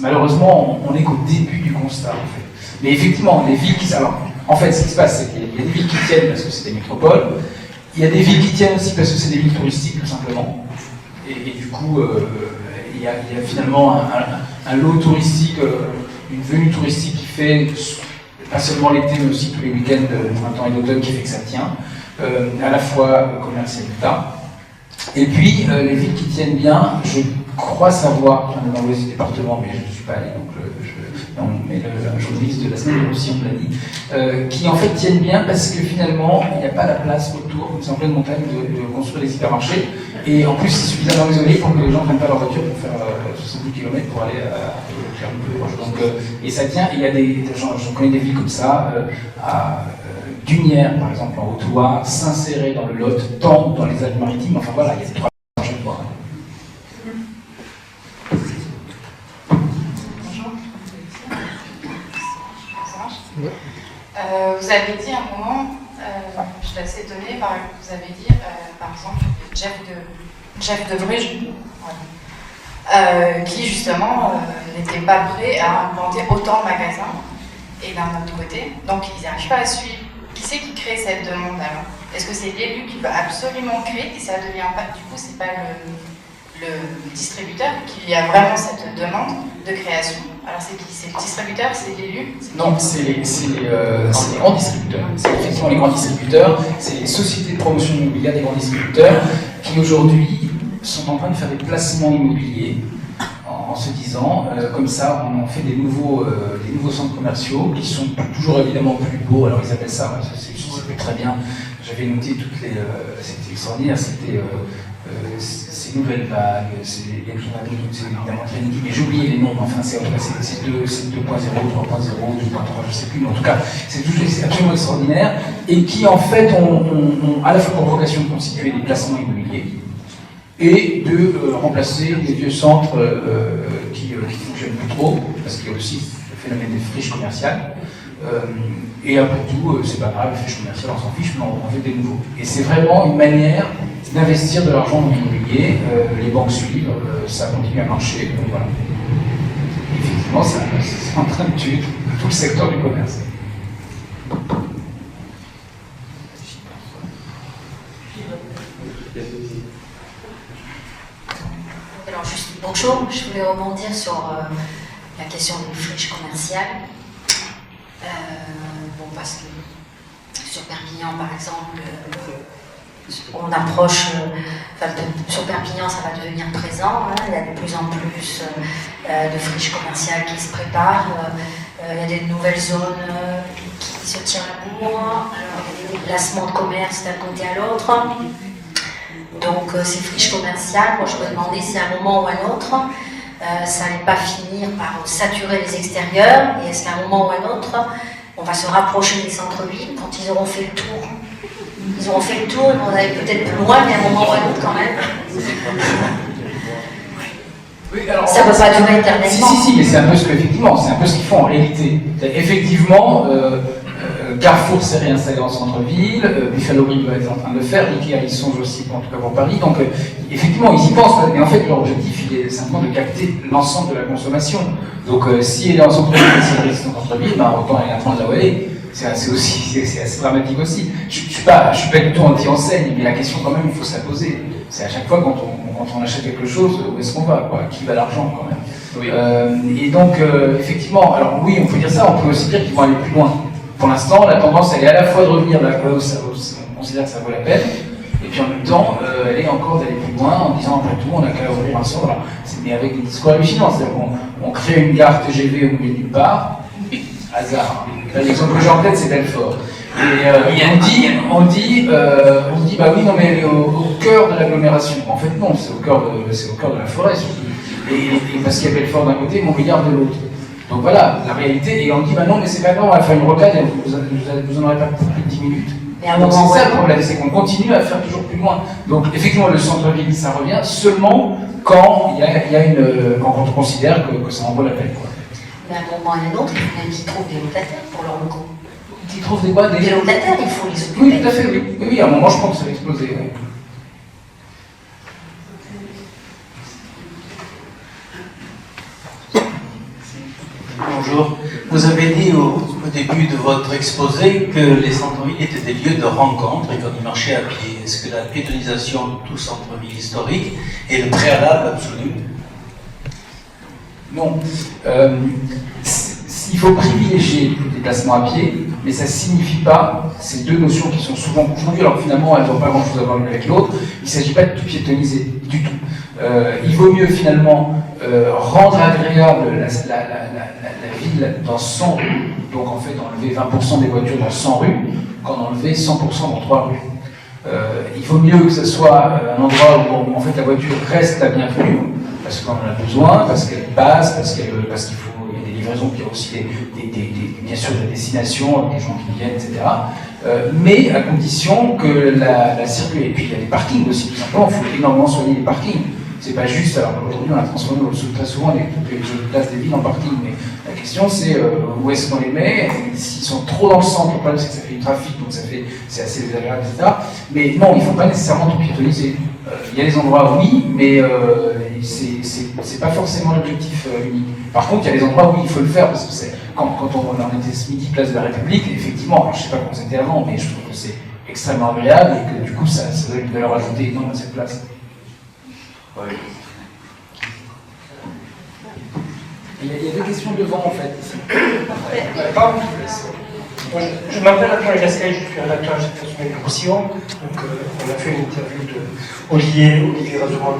Speaker 3: malheureusement, on n'est qu'au début du constat. En fait. Mais effectivement, les villes qui... Alors, en fait, ce qui se passe, c'est qu'il y a des villes qui tiennent parce que c'est des métropoles. Il y a des villes qui tiennent aussi parce que c'est des villes touristiques, tout simplement. Et du coup, il y a finalement un lot touristique, une venue touristique qui fait, pas seulement l'été, mais aussi tous les week-ends de printemps et d'automne, qui fait que ça tient, à la fois commerce et l'État. Et puis, les villes qui tiennent bien, je crois savoir, dans l'ouest du département, mais je ne suis pas allé, donc mais le journaliste de la semaine aussi, on me l'a dit, qui en fait tiennent bien parce que finalement, il n'y a pas la place autour, comme c'est en pleine montagne, de construire des hypermarchés. Et en plus, c'est suffisamment isolé pour que les gens ne prennent pas leur voiture pour faire 70 km pour aller faire un peu proche. Donc, et ça tient, il y a j'en connais des villes comme ça, à Dunières, par exemple, en Haute-Loire, s'insérer dans le Lot, Tende dans les Alpes-Maritimes, enfin voilà, il y a 3 à chaque fois.
Speaker 6: Vous avez dit à un moment, je suis assez étonnée, vous avez dit, par exemple, Jeff de Bruges, qui justement n'était pas prêt à implanter autant de magasins, et d'un autre côté, donc ils n'arrivent pas à suivre. Qui c'est qui crée cette demande alors? Est-ce que c'est l'élu qui va absolument créer et ça devient pas, du coup, c'est pas le distributeur, qu'il y a vraiment cette demande de création. Alors c'est qui? C'est le distributeur, c'est l'élu?
Speaker 3: Non, c'est les grands distributeurs. C'est effectivement les grands distributeurs, c'est les sociétés de promotion immobilière des grands distributeurs qui aujourd'hui sont en train de faire des placements immobiliers en se disant, comme ça, on en fait des nouveaux centres commerciaux qui sont toujours évidemment plus beaux. Alors ils appellent ça, c'est très bien. J'avais noté toutes les, c'était extraordinaire, c'était ces nouvelles vagues, c'est évidemment très inédit, mais j'ai oublié les noms, enfin c'est 2.0, 3.0, 2.3, je sais plus, mais en tout cas c'est absolument extraordinaire, et qui en fait ont à la fois pour vocation de constituer des placements immobiliers, et de remplacer les vieux centres qui fonctionnent plus trop, parce qu'il y a aussi le phénomène des friches commerciales. Et après tout, c'est pas grave, les friches commerciales, on s'en fiche, mais on fait des nouveaux. Et c'est vraiment une manière d'investir de l'argent dans l'immobilier. Les banques suivent, ça continue à marcher, donc voilà. Effectivement, c'est en train de tuer tout le secteur du commerce.
Speaker 7: Alors juste bonjour, je voulais rebondir sur la question des friches commerciales. Parce que sur Perpignan, par exemple, on approche, sur Perpignan, ça va devenir présent. Hein, il y a de plus en plus de friches commerciales qui se préparent. Il y a des nouvelles zones qui se tirent la bourre. Alors, il y a des déplacements de commerce d'un côté à l'autre. Donc, ces friches commerciales, moi, je me demandais si à un moment ou à un autre, ça n'allait pas finir par saturer les extérieurs. Et est-ce qu'à un moment ou à un autre, on va se rapprocher des centres-villes quand ils auront fait le tour. Ils auront fait le tour, on allait peut-être plus loin, mais à un moment ou à un autre quand même.
Speaker 3: Oui, alors,
Speaker 7: ça ne peut pas durer éternellement.
Speaker 3: Si, mais c'est un peu ce effectivement, c'est un peu ce qu'ils font en réalité. Effectivement, Carrefour s'est réinstallé en centre-ville, Buffalo Grill va être en train de le faire, Ikea ils songent aussi, en tout cas pour Paris. Donc effectivement, ils y pensent, mais en fait leur objectif il est simplement de capter l'ensemble de la consommation. Donc si elle est en centre-ville et si elle reste en centre-ville, ben, autant elle est en train de là où elle est. C'est assez dramatique aussi. Je suis pas du tout anti-enseigne, mais la question quand même, il faut se la poser. C'est à chaque fois quand on achète quelque chose, où est-ce qu'on va, quoi? Qui va l'argent quand même. Oui. Et donc effectivement, alors oui, on peut dire ça, on peut aussi dire qu'ils vont aller plus loin. Pour l'instant, la tendance, elle est à la fois de revenir là où on considère que ça vaut la peine, et puis en même temps, elle est encore d'aller plus loin en disant après tout, on n'a qu'à ouvrir un centre. Mais avec des discours hallucinants, c'est-à-dire qu'on crée une gare TGV au milieu de nulle part, hasard. Là, l'exemple que j'ai en tête, c'est Belfort. Et on dit, bah oui, non, mais elle est au cœur de l'agglomération. En fait, non, c'est au cœur de la forêt, surtout. Et parce qu'il y a Belfort d'un côté, Montbéliard de l'autre. Donc voilà, la réalité, et on dit, bah non, mais c'est pas grave, on va faire une rocade et vous en aurez pas pour plus de 10 minutes. Donc c'est ça le problème, c'est qu'on continue à faire toujours plus loin. Donc effectivement, le centre-ville, ça revient seulement quand quand on considère que ça en vaut la peine. Quoi.
Speaker 7: Mais à un moment et à un autre, il faut même qu'ils trouvent des locataires pour leurs locaux.
Speaker 3: Qu'ils trouvent des quoi?
Speaker 7: Des locataires, il faut les occuper.
Speaker 3: Oui, tout à fait, oui. Oui, à un moment, je pense que ça va exploser. Oui.
Speaker 8: Bonjour. Vous avez dit au début de votre exposé que les centres-villes étaient des lieux de rencontre et qu'on y marchait à pied. Est-ce que la piétonisation de tout centre-ville historique est le préalable absolu?
Speaker 3: Non. Il faut privilégier le déplacement à pied, mais ça ne signifie pas, ces deux notions qui sont souvent confondues, alors que finalement elles n'ont pas grand-chose à voir l'une avec l'autre, il ne s'agit pas de tout piétoniser du tout. Il vaut mieux finalement rendre agréable la ville dans 100 rues, donc en fait enlever 20% des voitures dans 100 rues, qu'en enlever 100% dans 3 rues. Il vaut mieux que ce soit un endroit où en fait la voiture reste la bienvenue, parce qu'on en a besoin, parce qu'elle passe, parce qu'il faut des livraisons, puis il y a aussi bien sûr des destinations, des gens qui viennent, etc. Mais à condition que la circule. Et puis il y a des parkings aussi, tout simplement, il faut énormément soigner les parkings. C'est pas juste, alors aujourd'hui on a transformé très souvent toutes les places des villes en parking, mais la question c'est où est-ce qu'on les met, s'ils sont trop dans le centre, le problème c'est que ça fait du trafic, donc c'est assez désagréable, etc. Mais non, il ne faut pas nécessairement tout piétoniser. Il y a des endroits oui, mais c'est pas forcément l'objectif unique. Par contre, il y a des endroits où il faut le faire, parce que quand on était ce midi place de la République, effectivement, alors, je ne sais pas comment c'était avant, mais je trouve que c'est extrêmement agréable et que du coup ça donne une valeur ajoutée énorme à cette place.
Speaker 8: Oui.
Speaker 3: Il y a deux questions devant, en fait. Ici.
Speaker 9: Pardon, je m'appelle Antoine Gasquet, je suis rédacteur de cette semaine de Roussillon. Donc, on a fait une interview d'Olivier Razeman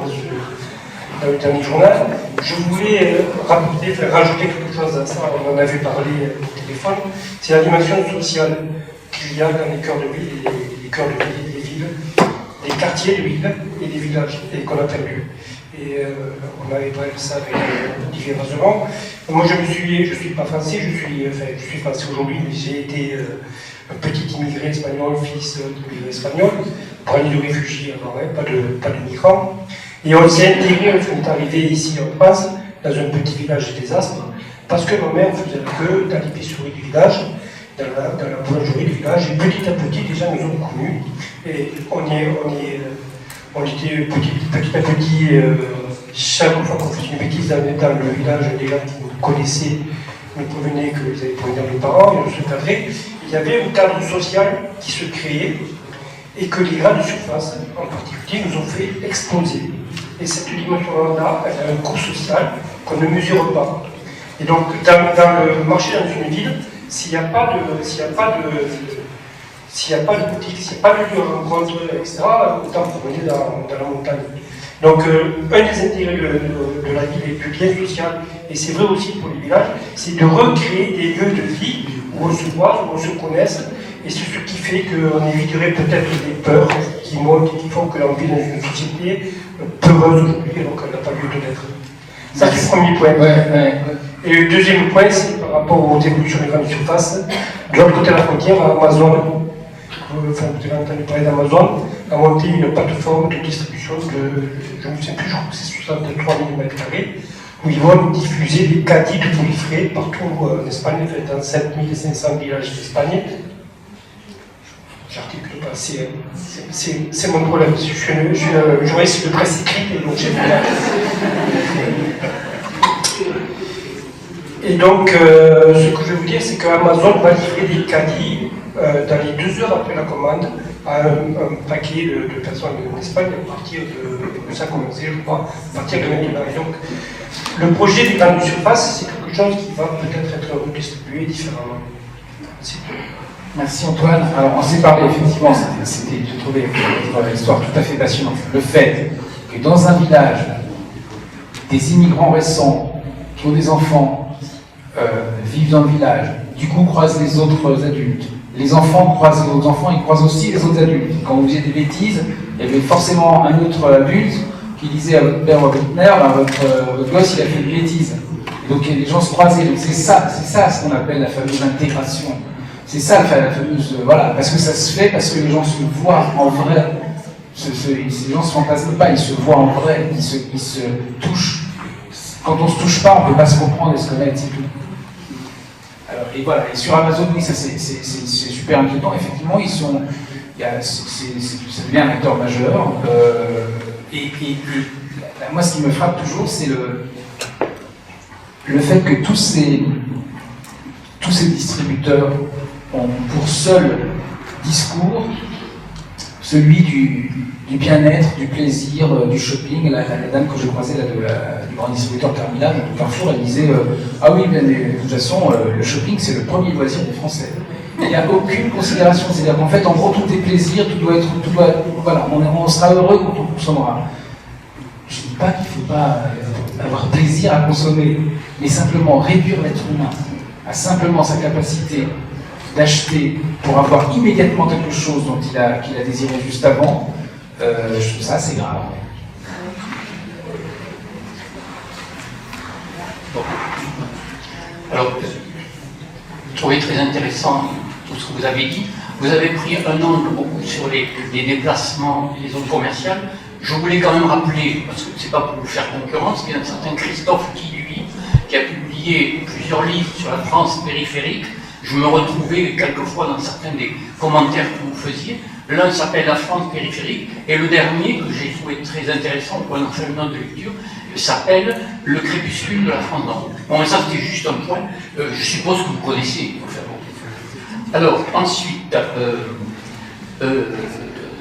Speaker 9: dans le dernier journal. Je voulais rajouter quelque chose à ça, on en avait parlé au téléphone. C'est la dimension sociale qu'il y a dans les cœurs de ville, les cœurs de ville, les villes, les quartiers de ville et les villages, et qu'on a perdu. Et on avait parlé de ça avec Olivier Razeman. Moi, je suis pas français, je suis français aujourd'hui, mais j'ai été un petit immigré espagnol, fils d'immigré espagnol, premier de réfugiés avant, pas de migrants. Et on s'est intégré, on est arrivé ici en France, dans un petit village des Aspres, parce que ma mère faisait la queue dans l'épicerie du village, dans la boulangerie du village, et petit à petit, les gens nous ont connus. Et on était petit à petit, chaque fois qu'on faisait une bêtise dans le village, des gens qui nous connaissaient, nous prévenaient qu'ils avaient prévenu mes parents, et on se perdait. Il y avait un cadre social qui se créait, et que les grandes surfaces, en particulier, nous ont fait exploser. Et cette dimension-là, elle a un coût social qu'on ne mesure pas. Et donc, dans le marché dans une ville, s'il n'y a pas de boutique, s'il n'y a pas de lieu de rencontre, etc., autant promener dans la montagne. Donc, un des intérêts de la ville et du lien social, et c'est vrai aussi pour les villages, c'est de recréer des lieux de vie où on se voit, où on se connaisse, et c'est ce qui fait qu'on éviterait peut-être des peurs qui montent et qui font que l'on vit dans une société peureuse aujourd'hui, alors qu'elle n'a pas lieu de l'être. Ça, c'est le premier point. Et le deuxième point, c'est par rapport aux évolutions des grandes surfaces. De l'autre côté de la frontière, Amazon, vous avez entendu parler d'Amazon, a monté une plateforme de distribution de, je ne sais plus, je crois que c'est 63 000 m², où ils vont diffuser des caddies de tous les frais partout en Espagne, dans 7500 villages d'Espagne. J'articule pas, c'est mon problème. Je suis un journaliste de presse écrite, et donc j'ai fait la... Et donc, ce que je veux vous dire, c'est qu'Amazon va livrer des caddies dans les 2 heures après la commande à un paquet de personnes en Espagne à partir de ça commencer, je crois, à partir de maintenant. Et donc, le projet des grandes surfaces, c'est quelque chose qui va peut-être être redistribué différemment.
Speaker 3: Merci Antoine. Alors on s'est parlé effectivement, j'ai trouvé votre histoire tout à fait passionnante. Le fait que dans un village, des immigrants récents qui ont des enfants vivent dans le village, du coup croisent les autres adultes. Les enfants croisent les autres enfants, ils croisent aussi les autres adultes. Quand vous faisiez des bêtises, il y avait forcément un autre adulte qui disait à votre père ou à votre mère, votre gosse il a fait une bêtise. Et donc les gens se croisaient. Donc c'est ça ce qu'on appelle la fameuse intégration. C'est ça la fameuse... voilà, parce que ça se fait, parce que les gens se voient en vrai. Les gens ne se fantasment pas, ils se voient en vrai, ils se touchent. Quand on ne se touche pas, on ne peut pas se comprendre et se connaître, c'est tout. Alors, et voilà, et sur Amazon, oui, ça c'est super inquiétant. Effectivement, ça devient un acteur majeur. Moi, ce qui me frappe toujours, c'est le fait que tous ces distributeurs ont pour seul discours celui du bien-être, du plaisir, du shopping. La dame que j'ai croisée du grand distributeur Carmila, dans Carrefour, elle disait ah oui, mais de toute façon, le shopping c'est le premier loisir des Français. Il n'y a aucune considération, c'est-à-dire qu'en fait, en gros, tout est plaisir, voilà, on sera heureux quand on consommera. Je ne dis pas qu'il ne faut pas avoir plaisir à consommer, mais simplement réduire l'être humain à simplement sa capacité d'acheter pour avoir immédiatement quelque chose qu'il a désiré juste avant, je trouve ça assez grave.
Speaker 10: Bon. Alors, je trouvais très intéressant tout ce que vous avez dit. Vous avez pris un angle beaucoup sur les déplacements, les zones commerciales. Je voulais quand même rappeler, parce que c'est pas pour vous faire concurrence, qu'il y a un certain Christophe qui a publié plusieurs livres sur la France périphérique. Je me retrouvais quelquefois dans certains des commentaires que vous faisiez. L'un s'appelle La France périphérique, et le dernier, que j'ai trouvé très intéressant pour un enseignement de lecture, s'appelle Le crépuscule de la France Nord. Bon, ça c'était juste un point, je suppose que vous connaissez. Enfin, bon. Alors, ensuite,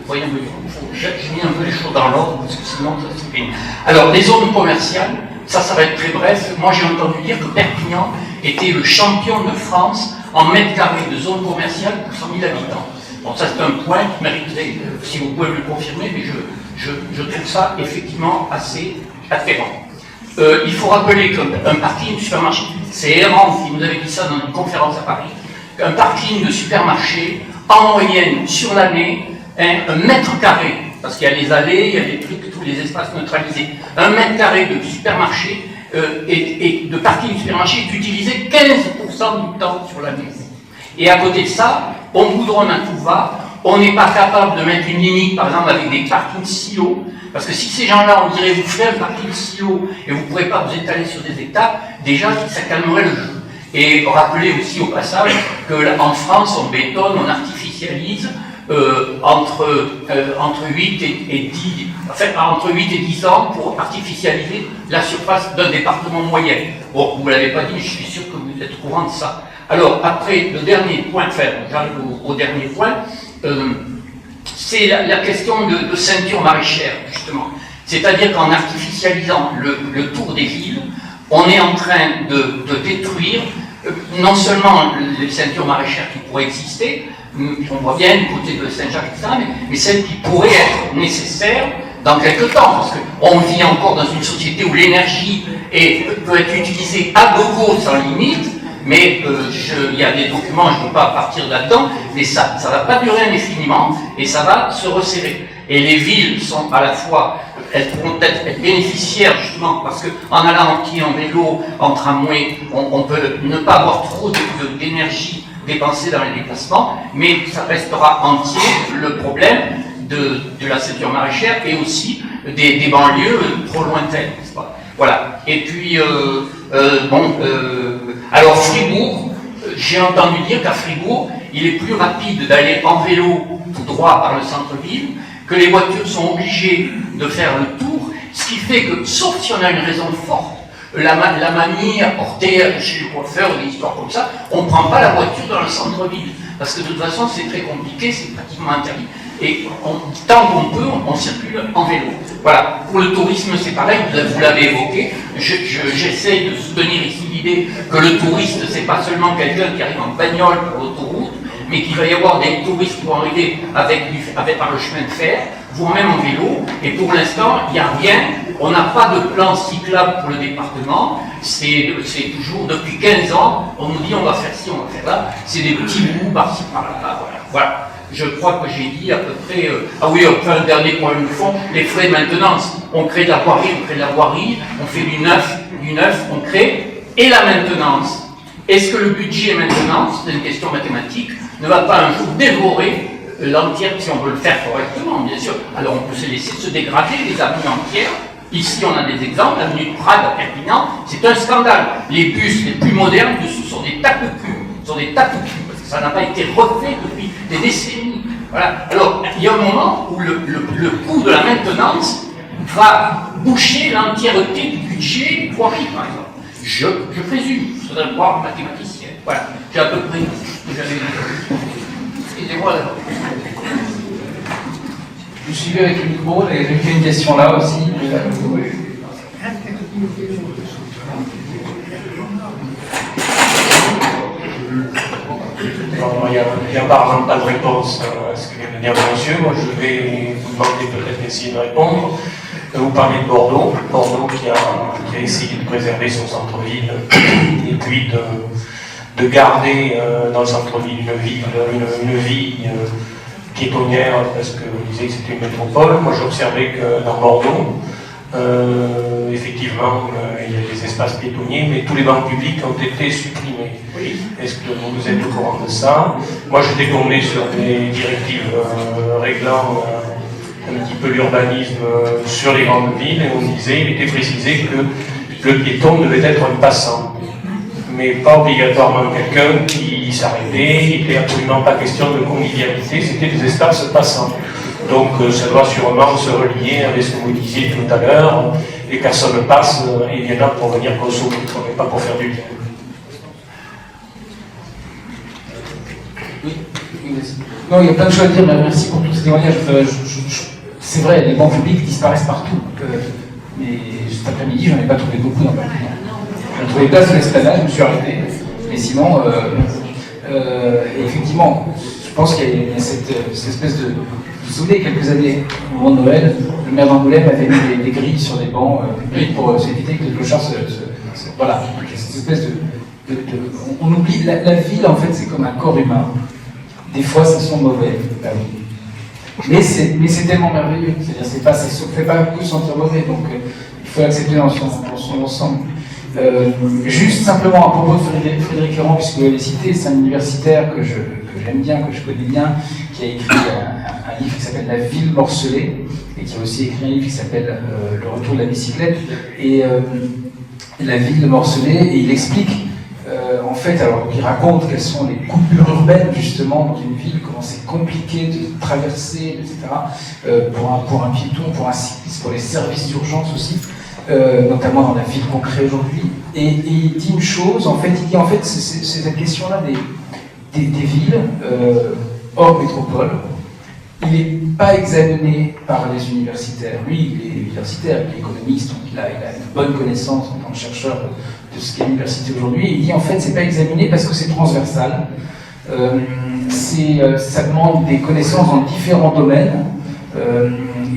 Speaker 10: voyons, j'ai mis un peu les choses dans l'ordre, parce que sinon ça se fait. Alors, les zones commerciales, ça va être très bref. Moi, j'ai entendu dire que Perpignan était le champion de France en mètres carrés de zone commerciale pour 100 000 habitants. Bon, ça c'est un point qui mériterait, si vous pouvez le confirmer, mais je trouve ça effectivement assez atterrant. Il faut rappeler qu'un parking de supermarché, c'est Errand qui nous avait dit ça dans une conférence à Paris, qu'un parking de supermarché, en moyenne, sur l'année, un mètre carré, parce qu'il y a les allées, il y a les trucs, tous les espaces neutralisés, un mètre carré de supermarché et de parking de supermarché est utilisé 15% du temps sur l'année. Et à côté de ça, on goudronne à tout va, on n'est pas capable de mettre une limite, par exemple, avec des parkings silos, parce que si ces gens-là, on dirait, vous faites un parking silo et vous ne pourrez pas vous étaler sur des hectares, déjà, ça calmerait le jeu. Et rappelez aussi au passage qu'en France, on bétonne, on artificialise entre 8 et 10, enfin, entre 8 et 10 ans pour artificialiser la surface d'un département moyen. Bon, vous ne l'avez pas dit, mais je suis sûr que vous êtes au courant de ça. Alors, après, le dernier point, enfin, j'arrive au dernier point, c'est la question de ceinture maraîchère, justement. C'est-à-dire qu'en artificialisant le tour des villes, on est en train de détruire non seulement les ceintures maraîchères qui pourraient exister, on voit bien du côté de Saint-Jacques, etc., mais celles qui pourraient être nécessaires dans quelques temps, parce qu'on vit encore dans une société où l'énergie peut être utilisée à gogo sans limite, mais il y a des documents, je ne veux pas partir là-dedans, mais ça ne va pas durer indéfiniment, et ça va se resserrer. Et les villes sont à la fois, elles pourront peut-être être bénéficiaires justement, parce qu'en allant en pied, en vélo, en tramway, on peut ne pas avoir trop d'énergie dépensée dans les déplacements, mais ça restera entier le problème de la ceinture maraîchère et aussi des banlieues trop lointaines, n'est-ce pas? Voilà. Et puis, alors Fribourg, j'ai entendu dire qu'à Fribourg, il est plus rapide d'aller en vélo tout droit par le centre-ville, que les voitures sont obligées de faire le tour, ce qui fait que, sauf si on a une raison forte, la manie à porter chez le coiffeur ou des histoires comme ça, on ne prend pas la voiture dans le centre-ville, parce que de toute façon c'est très compliqué, c'est pratiquement interdit. Et tant qu'on peut, on circule en vélo. Voilà. Pour le tourisme, c'est pareil, vous l'avez évoqué. J'essaie de soutenir ici l'idée que le touriste, c'est pas seulement quelqu'un qui arrive en bagnole pour l'autoroute, mais qu'il va y avoir des touristes qui vont arriver par le chemin de fer, voire même en vélo. Et pour l'instant, il n'y a rien. On n'a pas de plan cyclable pour le département. C'est toujours, depuis 15 ans, on nous dit on va faire ci, on va faire là. C'est des petits bouts par-ci, par-là. Voilà. Je crois que j'ai dit à peu près... Ah oui, enfin, un dernier point de fond, les frais de maintenance. On crée de la voirie, on fait du neuf, on crée, et la maintenance. Est-ce que le budget maintenance, c'est une question mathématique, ne va pas un jour dévorer l'entière, si on veut le faire correctement, bien sûr. Alors on peut se laisser se dégrader les avenues entières. Ici, on a des exemples, l'avenue de Prades à Perpignan, c'est un scandale. Les bus les plus modernes dessous sont des tapes de cul, parce que ça n'a pas été refait depuis des décennies. Voilà. Alors, il y a un moment où le coût de la maintenance va boucher l'entièreté du budget voirie, par exemple. Je présume, je dois le voir mathématicien. Voilà, j'ai à peu près ce que j'avais dit. Excusez-moi d'abord.
Speaker 3: Vous suivez avec le micro, et j'ai fait une question là aussi.
Speaker 9: Il n'y a apparemment pas de réponse à ce que vient de dire le monsieur. Moi, je vais vous demander peut-être d'essayer de répondre. Vous parlez de Bordeaux qui a essayé de préserver son centre-ville et puis de garder dans le centre-ville une vie piétonnière, parce que vous disiez que c'était une métropole. Moi, j'observais que dans Bordeaux, effectivement, il y a des espaces piétonniers, mais tous les bancs publics ont été supprimés. Oui. Est-ce que vous êtes au courant de ça? Moi, j'étais tombé sur des directives réglant un petit peu l'urbanisme sur les grandes villes, et il était précisé que le piéton devait être un passant, mais pas obligatoirement quelqu'un qui s'arrêtait. Il n'était absolument pas question de convivialité, c'était des espaces passants. Donc ça doit sûrement se relier avec ce que vous disiez tout à l'heure. Les personnes passent et viennent là pour venir consommer, mais pas pour faire du bien.
Speaker 3: Oui. Non, il y a plein de choses à dire, mais merci pour tous ces témoignages. C'est vrai, les bancs publics disparaissent partout. mais cet après-midi, j'en ai pas trouvé beaucoup dans Perpignan. J'en ai trouvé place sur l'esplanade, je me suis arrêté. Mais sinon, effectivement, je pense qu'il y a cette espèce de... Vous vous souvenez, quelques années, au moment de Noël, le maire d'Angoulême avait mis des grilles sur des bancs, pour éviter que les clochards voilà, cette espèce de on oublie, la ville, en fait, c'est comme un corps humain. Des fois, ça sent mauvais, la vie. Mais c'est tellement merveilleux, c'est-à-dire ça ne fait pas que sentir mauvais, donc il faut l'accepter dans son ensemble. Juste simplement à propos de Frédéric Laurent, puisque vous l'avez cité, c'est un universitaire que j'aime bien, que je connais bien, qui a écrit un livre qui s'appelle La ville morcelée, et qui a aussi écrit un livre qui s'appelle Le retour de la bicyclette, et La ville morcelée, et il explique, en fait, alors il raconte quelles sont les coupures urbaines justement dans une ville, comment c'est compliqué de traverser, etc. Pour un piéton, pour un cycliste, pour les services d'urgence aussi. Notamment dans la ville qu'on crée aujourd'hui. Et il dit une chose, en fait, il dit en fait, c'est cette question-là des villes hors métropole. Il n'est pas examiné par les universitaires. Lui, il est universitaire, il est économiste, donc il a une bonne connaissance en tant que chercheur de ce qu'est l'université aujourd'hui. Il dit en fait, c'est pas examiné parce que c'est transversal. Ça demande des connaissances dans différents domaines.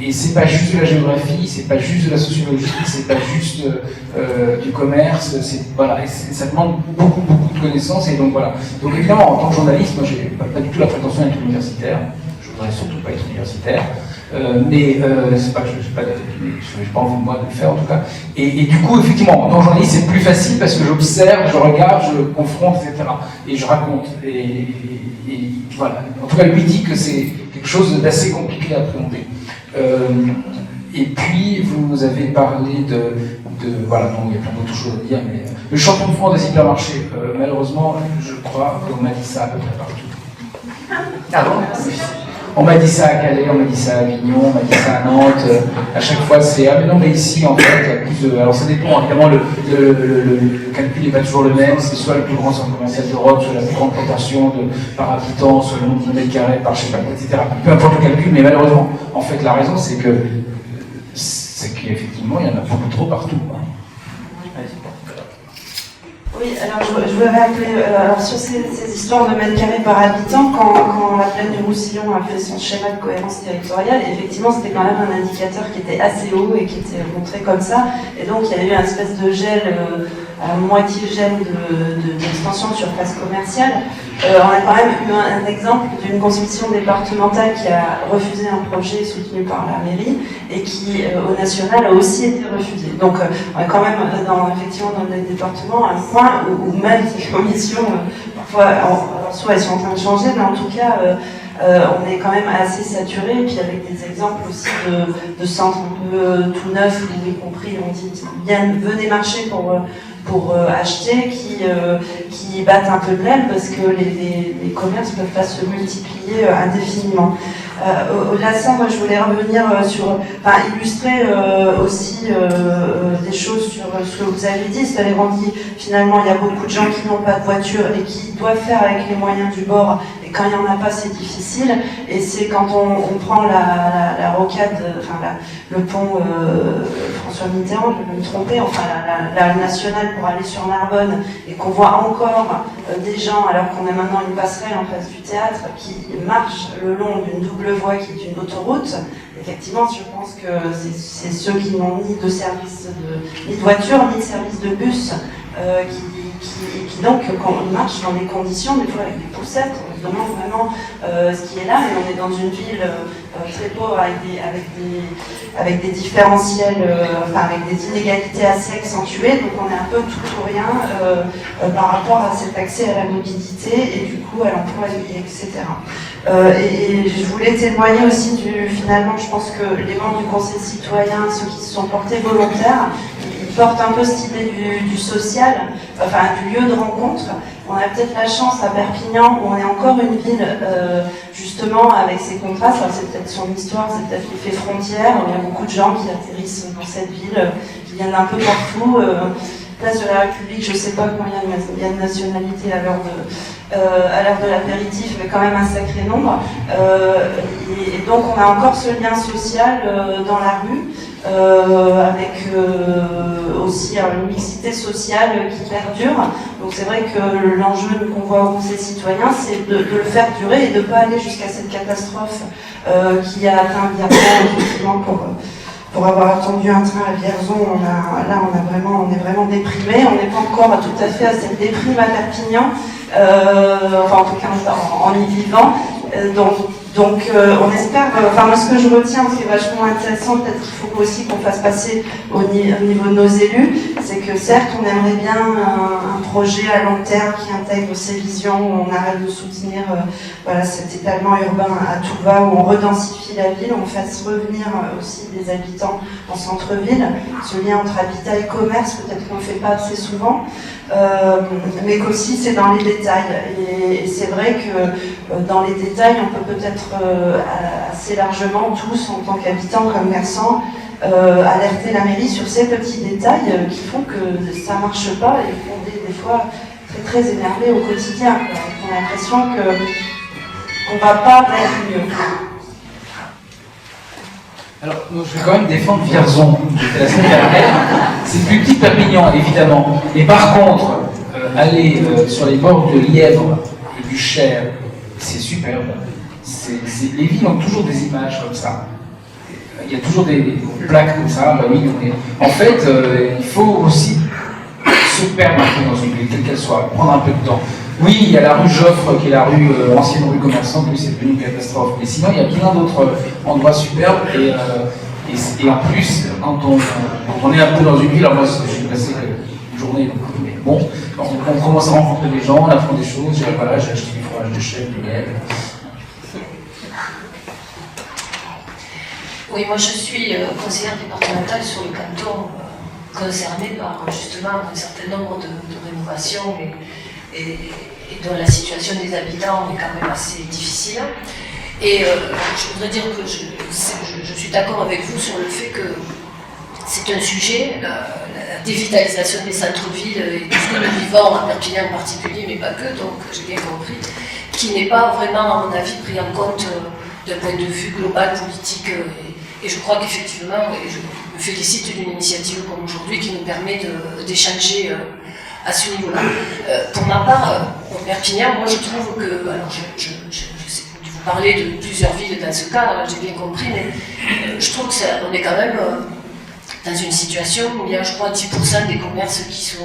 Speaker 3: Et c'est pas juste de la géographie, c'est pas juste de la sociologie, c'est pas juste du commerce, voilà, ça demande beaucoup de connaissances, et donc voilà. Donc évidemment, en tant que journaliste, moi j'ai pas du tout la prétention d'être universitaire, je voudrais surtout pas être universitaire, mais c'est pas que je n'ai pas envie de moi de le faire en tout cas. Et du coup, effectivement, en tant que journaliste, c'est plus facile parce que j'observe, je regarde, je confronte, etc. Et je raconte. Et voilà. En tout cas, lui dit que c'est quelque chose d'assez compliqué à appréhender. Et puis, vous avez parlé de voilà, non, il y a plein d'autres choses à dire, mais le champion de France des hypermarchés, malheureusement, je crois qu'on m'a dit ça à peu près partout. Ah bon? On m'a dit ça à Calais, on m'a dit ça à Avignon, on m'a dit ça à Nantes. À chaque fois, c'est ah mais non, mais ici, en fait, il y a plus de. Alors ça dépend, évidemment, le calcul n'est pas toujours le même. C'est soit le plus grand centre commercial d'Europe, soit la plus grande proportion par habitant, soit le nombre de mètres carrés par je sais pas, etc. Peu importe le calcul, mais malheureusement, en fait, la raison, c'est qu'effectivement, il y en a beaucoup trop partout.
Speaker 1: Oui, alors je voulais rappeler, sur ces histoires de mètres carrés par habitant, quand la plaine du Roussillon a fait son schéma de cohérence territoriale, effectivement c'était quand même un indicateur qui était assez haut et qui était montré comme ça, et donc il y a eu une espèce de gel, à moitié gel d'extension de surface commerciale. On a quand même eu un exemple d'une construction départementale qui a refusé un projet soutenu par la mairie et qui, au national, a aussi été refusé. Donc, on est quand même, effectivement, dans le département, à un point où même ces commissions, parfois, en soi, elles sont en train de changer, mais en tout cas, on est quand même assez saturé, et puis avec des exemples aussi de centres un peu tout neufs, où y compris, on dit, venez marcher pour acheter, qui battent un peu de l'aile parce que les commerces ne peuvent pas se multiplier indéfiniment. Au-delà de ça, moi je voulais revenir illustrer aussi des choses sur ce que vous avez dit. C'est-à-dire qu'on dit finalement il y a beaucoup de gens qui n'ont pas de voiture et qui doivent faire avec les moyens du bord. Et quand il n'y en a pas, c'est difficile. Et c'est quand on prend la rocade, le pont François Mitterrand, je vais me tromper, la nationale pour aller sur Narbonne, et qu'on voit encore des gens, alors qu'on a maintenant une passerelle en face du théâtre, qui marchent le long d'une double voie qui est une autoroute. Effectivement, je pense que c'est ceux qui n'ont ni de service ni de voiture, ni de service de bus, qui donc, quand on marche dans des conditions, des fois avec des poussettes, on se demande vraiment ce qui est là, mais on est dans une ville très pauvre avec des différentiels, avec des inégalités assez accentuées, donc on est un peu tout ou rien par rapport à cet accès à la mobilité et du coup à l'emploi, etc. Et je voulais témoigner aussi finalement, je pense que les membres du Conseil citoyen, ceux qui se sont portés volontaires, ils portent un peu cette idée du social, du lieu de rencontre. On a peut-être la chance à Perpignan, où on est encore une ville, justement, avec ses contrastes. Alors c'est peut-être son histoire, c'est peut-être l'effet frontière. Il y a beaucoup de gens qui atterrissent dans cette ville, qui viennent un peu partout. place de la République, je ne sais pas combien il y a de nationalités à l'heure de l'apéritif, mais quand même un sacré nombre. Et donc on a encore ce lien social dans la rue, avec aussi une mixité sociale qui perdure. Donc c'est vrai que l'enjeu qu'on voit au Conseil citoyen, c'est de le faire durer et de ne pas aller jusqu'à cette catastrophe qui a atteint Vierzon, effectivement, pour avoir attendu un train à Vierzon, on est vraiment déprimé. On n'est pas encore tout à fait à cette déprime à Perpignan, enfin en tout cas en y vivant. Donc on espère, moi ce que je retiens, ce qui est vachement intéressant, peut-être qu'il faut aussi qu'on fasse passer au niveau de nos élus, c'est que certes on aimerait bien un projet à long terme qui intègre ces visions, où on arrête de soutenir cet étalement urbain à tout va, où on redensifie la ville, on fasse revenir aussi des habitants en centre-ville, ce lien entre habitat et commerce, peut-être qu'on ne le fait pas assez souvent, mais qu'aussi c'est dans les détails. Et c'est vrai que dans les détails, on peut peut-être assez largement, tous, en tant qu'habitants, commerçants, alerter la mairie sur ces petits détails qui font que ça ne marche pas et qu'on est des fois très très énervé au quotidien. On a l'impression qu'on ne va pas vers mieux.
Speaker 3: Alors, je vais quand même défendre Vierzon. J'étais la semaine dernière. C'est plus petit que Perpignan, évidemment. Et par contre, aller sur les bords de Lièvre et du Cher, c'est superbe. Les villes ont toujours des images comme ça. Il y a toujours des plaques comme ça. Bah oui, en fait, il faut aussi se perdre un peu dans une ville, quelle qu'elle soit, prendre un peu de temps. Oui, il y a la rue Joffre, qui est la rue, ancienne rue commerçante, oui, c'est devenu une catastrophe. Mais sinon, il y a plein d'autres endroits superbes. Et en plus, quand on est un peu dans une ville, alors moi, je suis passé une journée, mais bon, on commence à rencontrer des gens, on apprend des choses. J'ai acheté du fromage de chèvre, du miel.
Speaker 7: Oui, moi je suis conseillère départementale sur le canton concerné par justement un certain nombre de rénovations et dont la situation des habitants est quand même assez difficile. Et je voudrais dire que je suis d'accord avec vous sur le fait que c'est un sujet, la dévitalisation des centres-villes et tout ce que nous vivons à Perpignan en particulier, mais pas que, donc j'ai bien compris, qui n'est pas vraiment, à mon avis, pris en compte d'un point de vue global, politique. Et je crois qu'effectivement, et je me félicite d'une initiative comme aujourd'hui qui nous permet d'échanger à ce niveau-là. Pour ma part, pour Perpignan, moi je trouve que, alors je sais, vous parlez de plusieurs villes dans ce cas, j'ai bien compris, mais je trouve qu'on est quand même dans une situation où il y a, je crois, 10% des commerces qui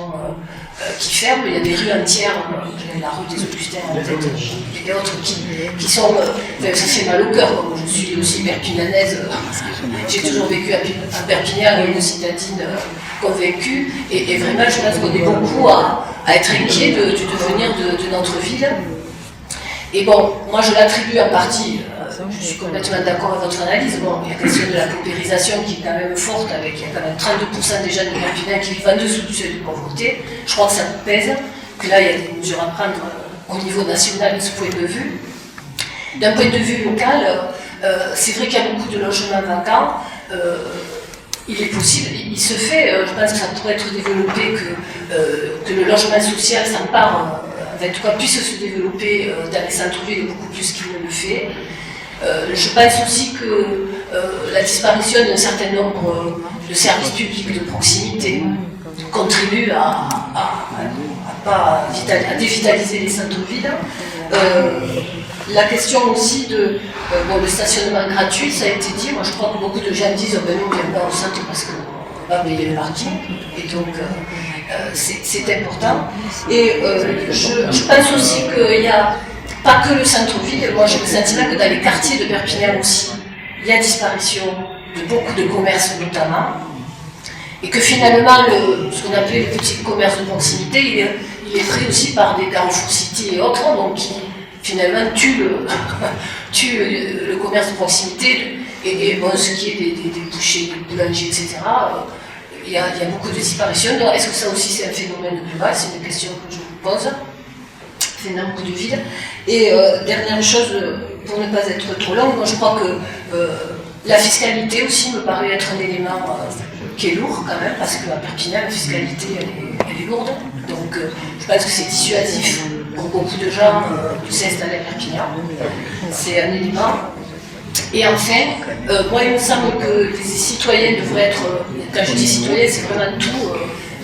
Speaker 7: ferment. Il y a des rues entières, la rue des Augustins en tête, et d'autres qui sont... ça fait mal au cœur, comme je suis aussi perpignanaise. J'ai toujours vécu à Perpignan, une citadine convaincue, et vraiment je pense qu'on est beaucoup à être inquiet du devenir de notre ville. Et bon, moi je l'attribue en partie, je suis complètement d'accord avec votre analyse. Bon, il y a la question de la paupérisation qui est quand même forte, il y a quand même 32% des jeunes de Perpignan qui vivent en dessous du seuil de pauvreté. Je crois que ça pèse, que là il y a des mesures à prendre au niveau national de ce point de vue. D'un point de vue local, c'est vrai qu'il y a beaucoup de logements vacants. Il est possible, il se fait, je pense que ça pourrait être développé, que le logement social s'empare, en tout cas puisse se développer dans les centres-villes beaucoup plus qu'il ne le fait. Je pense aussi que la disparition d'un certain nombre de services publics de proximité contribue à dévitaliser les centres-villes. La question aussi de le stationnement gratuit, ça a été dit. Moi, je crois que beaucoup de gens disent nous, on ne vient pas au centre parce qu'on va payer le parking. Et donc, c'est important. Et je pense aussi qu'il n'y a pas que le centre-ville. Moi, j'ai le sentiment que dans les quartiers de Perpignan aussi, il y a disparition de beaucoup de commerces notamment. Et que finalement, ce qu'on appelait le petit commerce de proximité, il est pris aussi par des Carrefour City et autres, donc qui finalement tuent le commerce de proximité. Et bon, ce qui est des bouchers, des boulangers, etc., il y a beaucoup de disparitions. Donc, est-ce que ça aussi c'est un phénomène global? C'est une question que je vous pose. Phénomène de ville. Et dernière chose, pour ne pas être trop longue, moi je crois que la fiscalité aussi me paraît être un élément qui est lourd quand même, parce qu'à Perpignan, la fiscalité,
Speaker 11: elle est lourde. Donc je pense que c'est dissuasif pour beaucoup de gens de s'installer à Perpignan. C'est un élément. Et enfin, moi il me semble que les citoyens devraient être, quand je dis citoyens, c'est vraiment tout,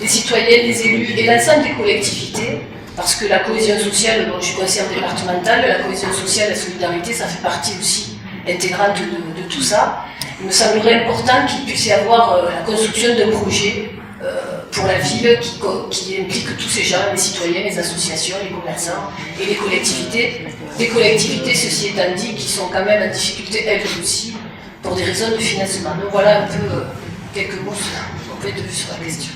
Speaker 11: les citoyens, les élus et l'ensemble des collectivités, parce que la cohésion sociale, bon, je suis conseillère départementale, la cohésion sociale, la solidarité, ça fait partie aussi intégrante de tout ça. Il me semblerait important qu'il puisse y avoir la construction d'un projet pour la ville qui implique tous ces gens, les citoyens, les associations, les commerçants et les collectivités. Des collectivités, ceci étant dit, qui sont quand même en difficulté elles aussi pour des raisons de financement. Donc voilà un peu quelques mots de vue sur la question.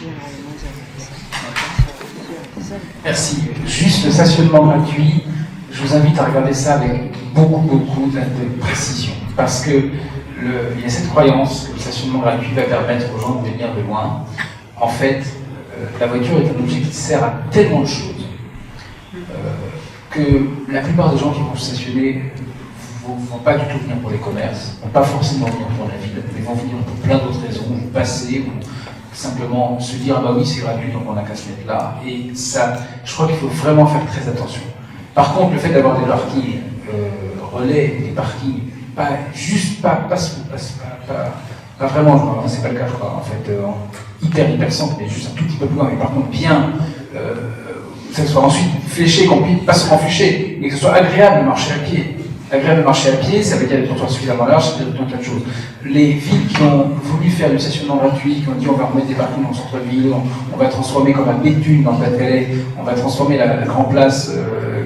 Speaker 3: Merci. Juste le stationnement gratuit, je vous invite à regarder ça avec beaucoup de précision. Parce que il y a cette croyance que le stationnement gratuit va permettre aux gens de venir de loin. En fait, la voiture est un objet qui sert à tellement de choses que la plupart des gens qui vont stationner ne vont pas du tout venir pour les commerces, ne vont pas forcément venir pour la ville, mais vont venir pour plein d'autres raisons, vont passer, ou simplement se dire ah bah oui c'est gratuit donc on n'a qu'à se mettre là. Et ça, je crois qu'il faut vraiment faire très attention. Par contre, le fait d'avoir des parkings relais, des parkings pas vraiment, c'est pas le cas je crois, en fait, hyper simple, mais juste un tout petit peu plus loin, mais par contre bien, que ce soit ensuite fléché, qu'on puisse pas seulement fléché, mais que ce soit agréable de marcher à pied. Agréable de marcher à pied, ça veut dire des trottoirs suffisamment larges, ça veut dire plein de choses. Les villes qui ont voulu faire du stationnement gratuit, qui ont dit on va remettre des parkings dans le centre-ville, on va transformer comme à Béthune dans le Pas-de-Calais, on va transformer la grande place,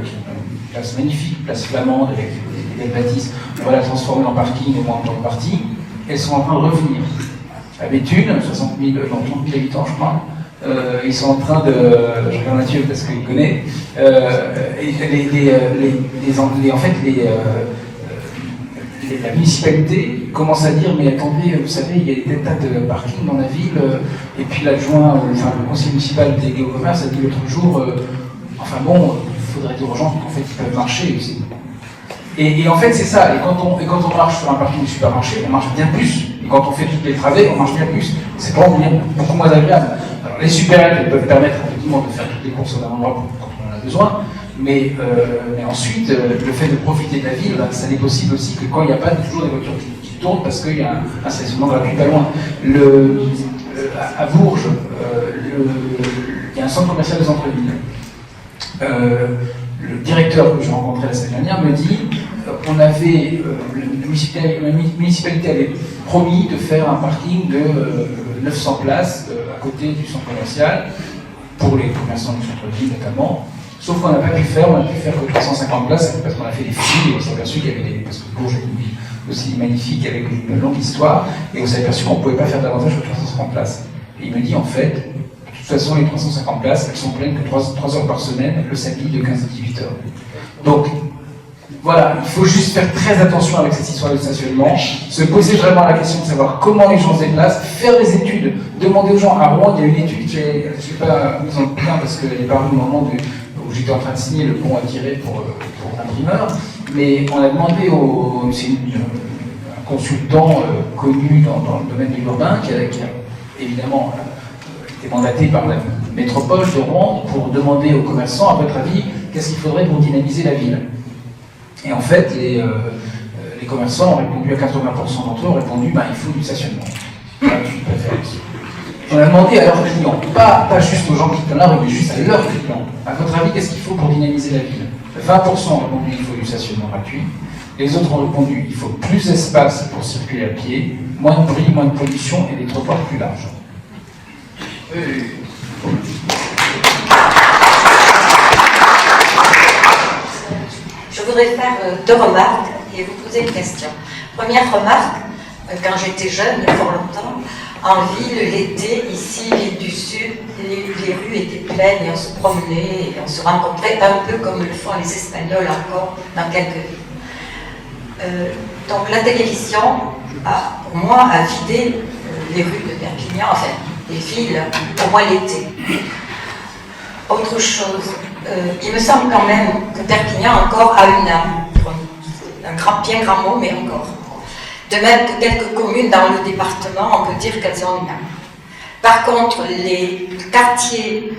Speaker 3: qui est une place magnifique, place flamande avec des belles bâtisses, on va la transformer en parking au moins en temps de partie. Elles sont en train de revenir. À Béthune, 30 000 habitants, je crois, ils sont en train de. Je regarde Mathieu parce qu'il connaît. En fait, la municipalité commence à dire mais attendez, vous savez, il y a des tas de parkings dans la ville. Et puis l'adjoint, le conseiller municipal délégué au commerce a dit l'autre jour enfin bon, il faudrait dire aux gens qu'en fait ils peuvent marcher aussi. Et en fait, c'est ça. Et quand on marche sur un parking de supermarché, on marche bien plus. Et quand on fait toutes les travées, on marche bien plus. C'est pas beaucoup moins agréable. Alors, les supérettes peuvent permettre effectivement de faire toutes les courses au même endroit quand on en a besoin. Mais ensuite, le fait de profiter de la ville, ça n'est possible aussi que quand il n'y a pas toujours des voitures qui tournent parce qu'il y a un stationnement gratuit pas loin. À Bourges, il y a un centre commercial de centre-ville. Le directeur que j'ai rencontré la semaine dernière me dit la municipalité avait promis de faire un parking de 900 places à côté du centre commercial, pour les commerçants du centre-ville notamment, sauf qu'on n'a pas pu faire, on n'a pu faire que 350 places parce qu'on a fait des fouilles et on s'est aperçu qu'il y avait parce que Bourges est une ville aussi magnifique avec une longue histoire, et on s'est aperçu qu'on ne pouvait pas faire davantage que 350 places. Et il me dit en fait, de toute façon, les 350 places, elles sont pleines que 3 heures par semaine, le samedi de 15 à 18 heures. Donc, voilà, il faut juste faire très attention avec cette histoire de stationnement, se poser vraiment la question de savoir comment les gens se déplacent, faire des études, demander aux gens. À Rouen, il y a une étude, je ne sais pas mise en point parce qu'elle est parue au moment où j'étais en train de signer le bon à tirer pour l'imprimeur, mais on a demandé c'est un consultant connu dans le domaine de l'urbain qui a évidemment été mandaté par la métropole de Rouen pour demander aux commerçants, à votre avis, qu'est-ce qu'il faudrait pour dynamiser la ville. Et en fait, les commerçants ont répondu, à 80% d'entre eux ont répondu, il faut du stationnement. On a demandé à leurs clients, pas juste aux gens qui sont là, mais juste à leurs clients. À votre avis, qu'est-ce qu'il faut pour dynamiser la ville? 20% ont répondu, il faut du stationnement gratuit. Les autres ont répondu, il faut plus d'espace pour circuler à pied, moins de bruit, moins de pollution et des trottoirs plus larges.
Speaker 7: Je voudrais faire 2 remarques et vous poser une question. Première remarque, quand j'étais jeune, il y a fort longtemps, en ville, l'été, ici, ville du Sud, les rues étaient pleines et on se promenait et on se rencontrait un peu comme le font les Espagnols encore dans quelques villes. Donc la télévision, pour moi, a vidé les rues de Perpignan, enfin, les villes, au moins l'été. Autre chose, il me semble quand même que Perpignan encore a une âme, bien grand mot, mais encore. De même que quelques communes dans le département, on peut dire qu'elles ont une âme. Par contre, les quartiers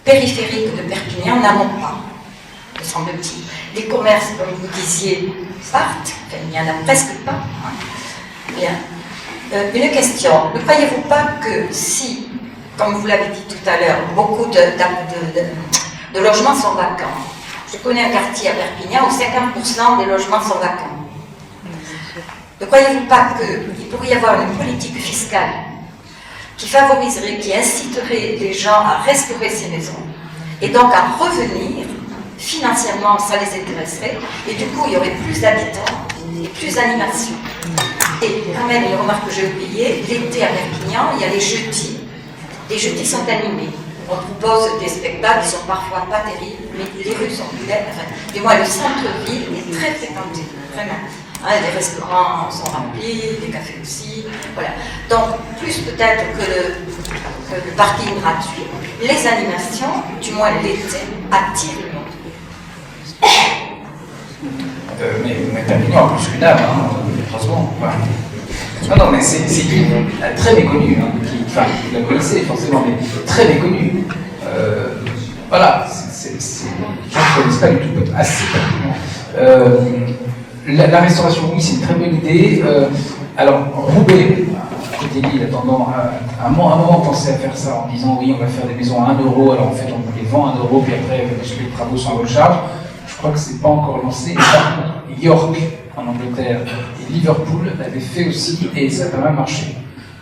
Speaker 7: périphérique de Perpignan n'en ont pas, me semble-t-il. Les commerces, comme vous disiez, partent, enfin, il n'y en a presque pas. Bien. Une question, ne croyez-vous pas que si, comme vous l'avez dit tout à l'heure, beaucoup de logements sont vacants? Je connais un quartier à Perpignan où 50% des logements sont vacants. Ne croyez-vous pas qu'il pourrait y avoir une politique fiscale qui favoriserait, qui inciterait les gens à restaurer ces maisons et donc à revenir financièrement, ça les intéresserait, et du coup il y aurait plus d'habitants et plus d'animation. Et quand même, une remarque que j'ai oubliée, l'été à Perpignan, il y a les jeudis. Les jeudis sont animés. On propose des spectacles qui sont parfois pas terribles, mais les rues sont belles. Enfin, du moins, le centre-ville est très fréquenté, vraiment. Hein, les restaurants sont remplis, les cafés aussi. Voilà. Donc, plus peut-être que le parking gratuit, les animations, du moins l'été, attirent le monde.
Speaker 3: Mais Perpignan a plus qu'une âme, heureusement. Enfin, non, mais c'est une ville très méconnue, enfin, vous la connaissez forcément, mais très méconnue. Voilà, les gens ne connaissent pas du tout assez Perpignan. La restauration, oui, c'est une très bonne idée. Alors, Roubaix, côté Lille, attendant, à un moment, pensait à faire ça en disant oui, on va faire des maisons à 1 €, alors en fait, on les vend à 1 €, puis après, parce que les travaux sont à recharge. Je crois que c'est pas encore lancé. Et par contre, York, en Angleterre, et Liverpool l'avaient fait aussi, et ça a pas mal marché.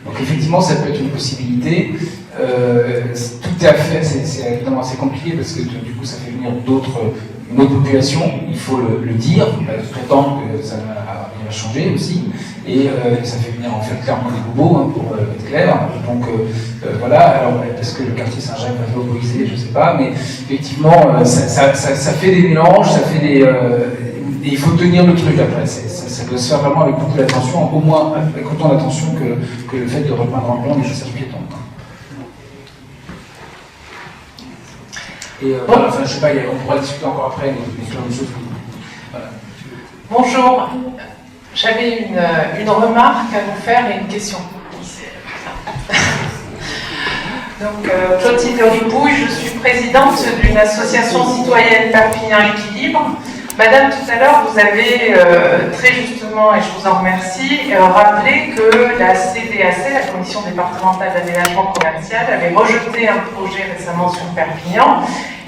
Speaker 3: Donc effectivement, ça peut être une possibilité. Tout est à faire, c'est évidemment assez compliqué, parce que du coup, ça fait venir une autre population, il faut le dire, il faut prétendre que ça va changer aussi, et ça fait venir en fait clairement des bobos, pour être clair. Donc voilà, alors est-ce que le quartier Saint-Jacques va favoriser, je ne sais pas, mais effectivement, ça fait des mélanges, ça fait des... et il faut tenir le truc après, ça doit se faire vraiment avec beaucoup d'attention, au moins avec autant d'attention que le fait de repeindre en blanc les passages piétons. Et voilà, enfin, je sais pas, on pourra discuter encore après, mais plein de choses. Voilà.
Speaker 12: Bonjour, j'avais une remarque à vous faire et une question. Donc, Clotilde Ripouille, je suis présidente d'une association citoyenne Perpignan Équilibre. Madame, tout à l'heure, vous avez très justement, et je vous en remercie, rappelé que la CDAC, la Commission départementale d'aménagement commercial, avait rejeté un projet récemment sur Perpignan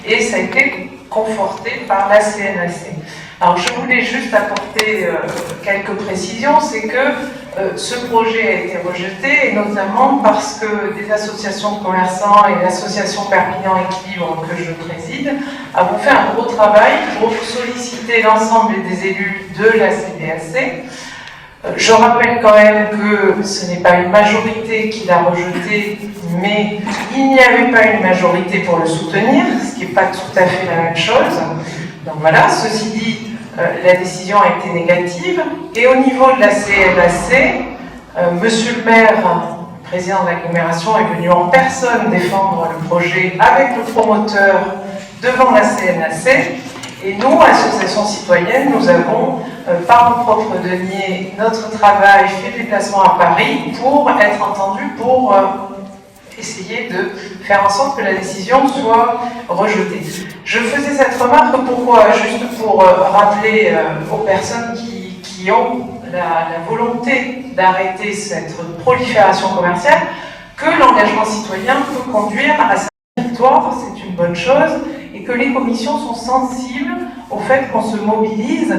Speaker 12: et ça a été conforté par la CNAC. Alors, je voulais juste apporter quelques précisions, c'est que ce projet a été rejeté, et notamment parce que des associations de commerçants et l'association Perpignan Équilibre que je préside avons fait un gros travail pour solliciter l'ensemble des élus de la CDAC. Je rappelle quand même que ce n'est pas une majorité qui l'a rejeté, mais il n'y avait pas une majorité pour le soutenir, ce qui n'est pas tout à fait la même chose. Donc voilà, ceci dit, la décision a été négative. Et au niveau de la CNAC, monsieur le maire, président de l'agglomération, est venu en personne défendre le projet avec le promoteur devant la CNAC. Et nous, association citoyenne, nous avons, par nos propres deniers, notre travail, fait des déplacements à Paris pour être entendus, pour essayer de faire en sorte que la décision soit rejetée. Je faisais cette remarque pourquoi? Juste pour rappeler aux personnes qui ont la volonté d'arrêter cette prolifération commerciale que l'engagement citoyen peut conduire à sa victoire, c'est une bonne chose, et que les commissions sont sensibles au fait qu'on se mobilise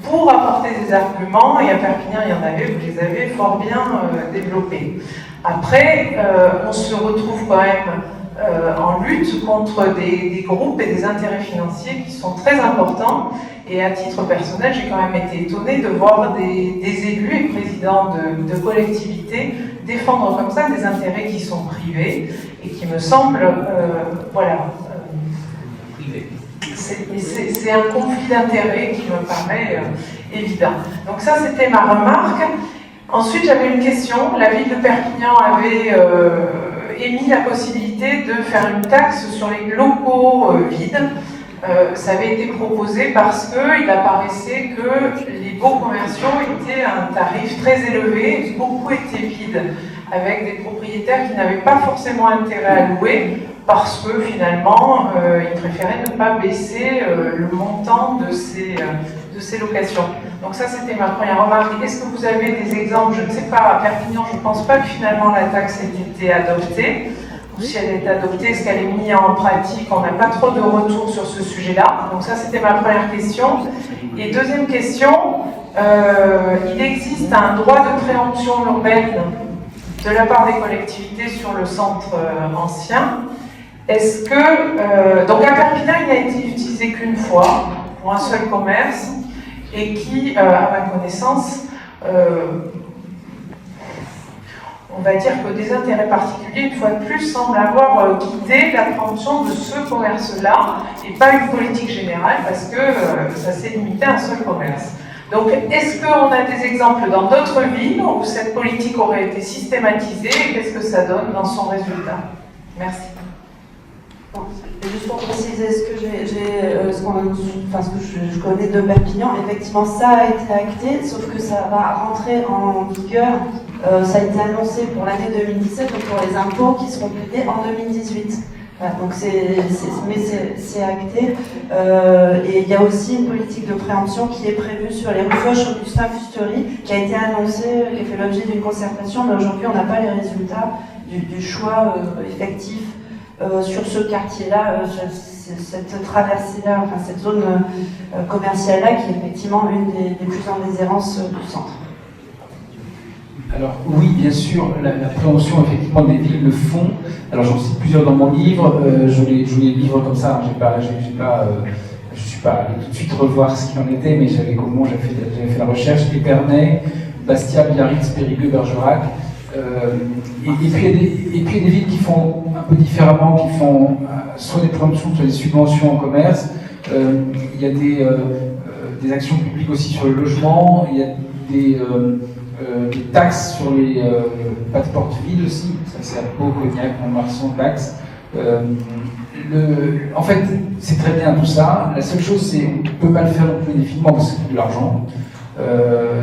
Speaker 12: pour apporter des arguments, et à Perpignan il y en avait, vous les avez fort bien développés. Après, on se retrouve quand même en lutte contre des groupes et des intérêts financiers qui sont très importants, et à titre personnel, j'ai quand même été étonnée de voir des élus et présidents de collectivités défendre comme ça des intérêts qui sont privés et qui me semblent, c'est un conflit d'intérêts qui me paraît évident. Donc ça, c'était ma remarque. Ensuite, j'avais une question. La ville de Perpignan avait émis la possibilité de faire une taxe sur les locaux vides. Ça avait été proposé parce qu'il apparaissait que les baux commerciaux étaient à un tarif très élevé, beaucoup étaient vides, avec des propriétaires qui n'avaient pas forcément intérêt à louer, parce que finalement, ils préféraient ne pas baisser le montant de ces locations. Donc ça, c'était ma première remarque. Est-ce que vous avez des exemples? Je ne sais pas, à Perpignan, je ne pense pas que finalement la taxe ait été adoptée. Ou si elle est adoptée, est-ce qu'elle est mise en pratique? On n'a pas trop de retours sur ce sujet-là. Donc ça, c'était ma première question. Et deuxième question, il existe un droit de préemption urbaine de la part des collectivités sur le centre ancien. Est-ce que... donc à Perpignan, il n'a été utilisé qu'une fois, pour un seul commerce, et qui, à ma connaissance, on va dire que des intérêts particuliers, une fois de plus, semblent avoir guidé la préemption de ce commerce-là, et pas une politique générale, parce que ça s'est limité à un seul commerce. Donc, est-ce qu'on a des exemples dans d'autres villes où cette politique aurait été systématisée, et qu'est-ce que ça donne dans son résultat? Merci.
Speaker 1: Bon, juste pour préciser ce que je connais de Perpignan, effectivement ça a été acté, sauf que ça va rentrer en vigueur, ça a été annoncé pour l'année 2017, donc pour les impôts qui seront payés en 2018. Voilà, donc c'est acté. Et il y a aussi une politique de préemption qui est prévue sur les rues Foch, Augustin, Fusterie, qui a été annoncée, qui a fait l'objet d'une concertation, mais aujourd'hui on n'a pas les résultats du choix effectif sur ce quartier-là, cette traversée-là, enfin cette zone commerciale-là, qui est effectivement une des plus en déshérence du centre.
Speaker 3: Alors oui, bien sûr, la préemption effectivement des villes le font. Alors j'en cite plusieurs dans mon livre. Je les livre comme ça. Je suis pas allé tout de suite revoir ce qu'il en était, mais j'avais fait la recherche. Épernay, Bastia, Biarritz, Périgueux, Bergerac. Et puis il y a des villes qui font un peu différemment, qui font soit des préemptions, soit des subventions en commerce. Il y a des actions publiques aussi sur le logement. Il y a des taxes sur les passeports vides aussi. Ça c'est à Pau, Cognac, Montmarsan, Dax. En fait, c'est très bien tout ça. La seule chose, c'est qu'on ne peut pas le faire non plus indéfiniment parce que c'est de l'argent.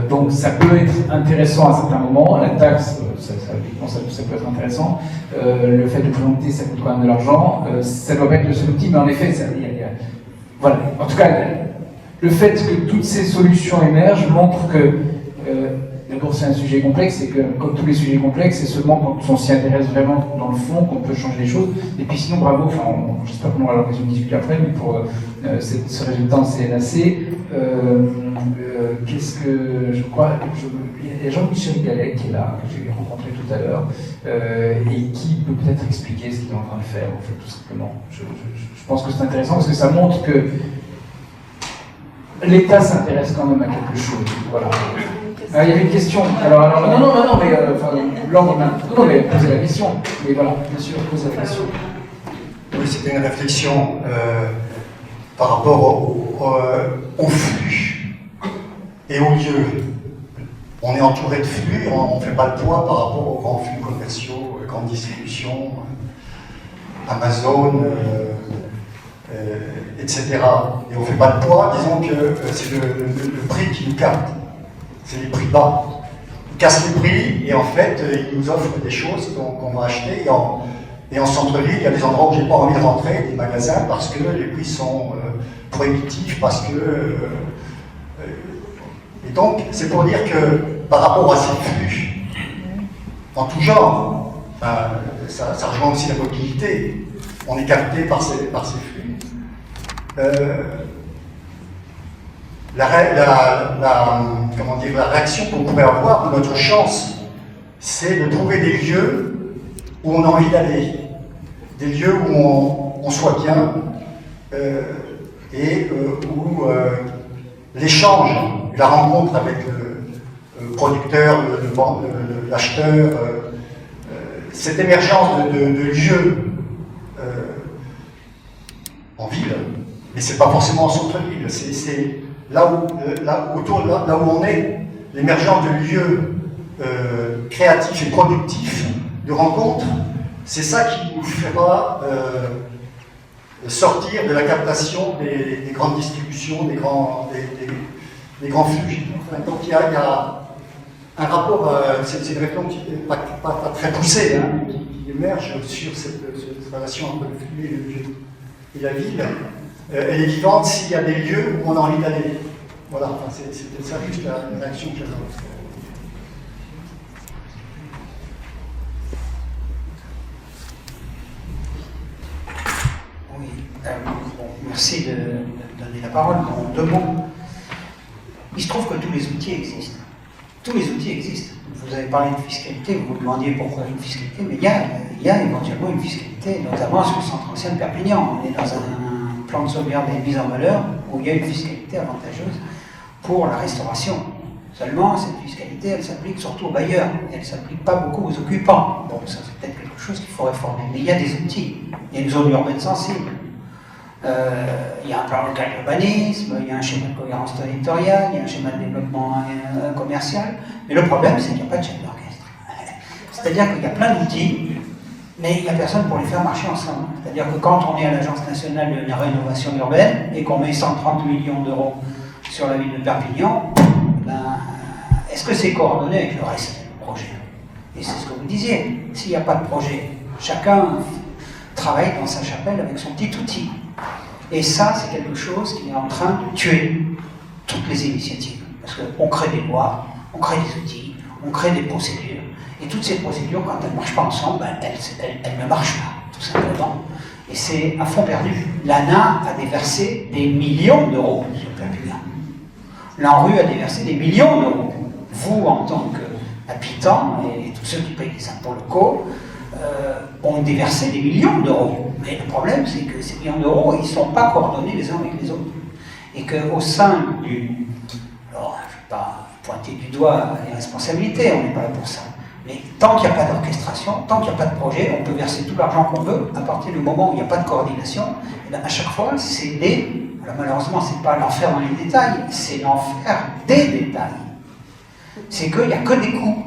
Speaker 3: Donc ça peut être intéressant à certains moments. La taxe, ça peut être intéressant. Le fait de présenter, ça coûte quand même de l'argent. Ça doit pas être le seul outil, mais en effet, voilà. En tout cas, le fait que toutes ces solutions émergent montre que d'abord c'est un sujet complexe, et que comme tous les sujets complexes, c'est seulement quand on s'y intéresse vraiment dans le fond qu'on peut changer les choses. Et puis sinon, bravo, j'espère qu'on aura l'occasion de discuter après, mais pour ce résultat en CNAC, qu'est-ce que je crois, il y a Jean-Michel Gallet qui est là, que j'ai rencontré tout à l'heure, et qui peut peut-être expliquer ce qu'il est en train de faire, en fait, tout simplement. Je pense que c'est intéressant parce que ça montre que l'État s'intéresse quand même à quelque chose. Voilà. Il y avait une question. Alors non, mais non, mais posez la question. Mais voilà, bien sûr, posez la question.
Speaker 13: Oui, c'était une réflexion par rapport au flux et au lieu. On est entouré de flux, on ne fait pas le poids par rapport aux grands flux commerciaux, grandes distributions, Amazon, etc. Et on ne fait pas le poids, disons que c'est le prix qui nous capte. C'est les prix bas. Ils cassent les prix et en fait, ils nous offrent des choses qu'on va acheter. Et en centre-ville, il y a des endroits où je n'ai pas envie de rentrer, des magasins, parce que les prix sont prohibitifs, parce que... et donc, c'est pour dire que par rapport à ces flux, en tout genre, ça rejoint aussi la mobilité. On est capté par ces flux. La réaction qu'on pourrait avoir, notre chance, c'est de trouver des lieux où on a envie d'aller, des lieux où on soit bien, et où l'échange, la rencontre avec le producteur, l'acheteur, cette émergence de lieux en ville, mais c'est pas forcément en centre-ville, c'est là où on est, l'émergence de lieux créatifs et productifs, de rencontres, c'est ça qui nous fera sortir de la captation des grandes distributions, des grands flux. Donc il y a un rapport, c'est une réflexion pas très poussée, hein, qui émerge sur cette cette relation entre le flux et le lieu. Et la ville, elle est vivante s'il y a des lieux où on a envie d'aller. Voilà, enfin, c'était ça juste la réaction que j'avais.
Speaker 14: Oui, bon, merci de donner la parole. En 2 mots, il se trouve que tous les outils existent. Tous les outils existent. Vous avez parlé de fiscalité, vous vous demandiez pourquoi une fiscalité, mais il y a éventuellement une fiscalité, notamment sur le centre ancien de Perpignan. On est dans un plan de sauvegarde et de mise en valeur où il y a une fiscalité avantageuse pour la restauration. Seulement, cette fiscalité, elle s'applique surtout aux bailleurs, elle ne s'applique pas beaucoup aux occupants. Donc ça, c'est peut-être quelque chose qu'il faut réformer. Mais il y a des outils. Il y a une zone urbaine sensible. Il y a un plan local d'urbanisme, il y a un schéma de cohérence territoriale, il y a un schéma de développement commercial. Mais le problème, c'est qu'il n'y a pas de chef d'orchestre. C'est-à-dire qu'il y a plein d'outils, mais il n'y a personne pour les faire marcher ensemble. C'est-à-dire que quand on est à l'Agence nationale de la rénovation urbaine et qu'on met 130 millions d'euros sur la ville de Perpignan, ben, est-ce que c'est coordonné avec le reste du projet? Et c'est ce que vous disiez. S'il n'y a pas de projet, chacun travaille dans sa chapelle avec son petit outil. Et ça, c'est quelque chose qui est en train de tuer toutes les initiatives. Parce qu'on crée des lois, on crée des outils, on crée des procédures. Et toutes ces procédures, quand elles ne marchent pas ensemble, ben, elles ne marchent pas, tout simplement. Et c'est à fond perdu. L'ANA a déversé des millions d'euros sur Perpignan. L'ANRU a déversé des millions d'euros. Vous, en tant qu'habitants, et tous ceux qui payent des impôts locaux, ont déversé des millions d'euros. Mais le problème, c'est que ces millions d'euros, ils ne sont pas coordonnés les uns avec les autres. Et qu'au sein du... Alors, je ne vais pas pointer du doigt les responsabilités, on n'est pas là pour ça. Mais tant qu'il n'y a pas d'orchestration, tant qu'il n'y a pas de projet, on peut verser tout l'argent qu'on veut. À partir du moment où il n'y a pas de coordination, et bien à chaque fois, c'est des... Alors malheureusement, ce n'est pas l'enfer dans les détails, c'est l'enfer des détails. C'est qu'il n'y a que des coûts.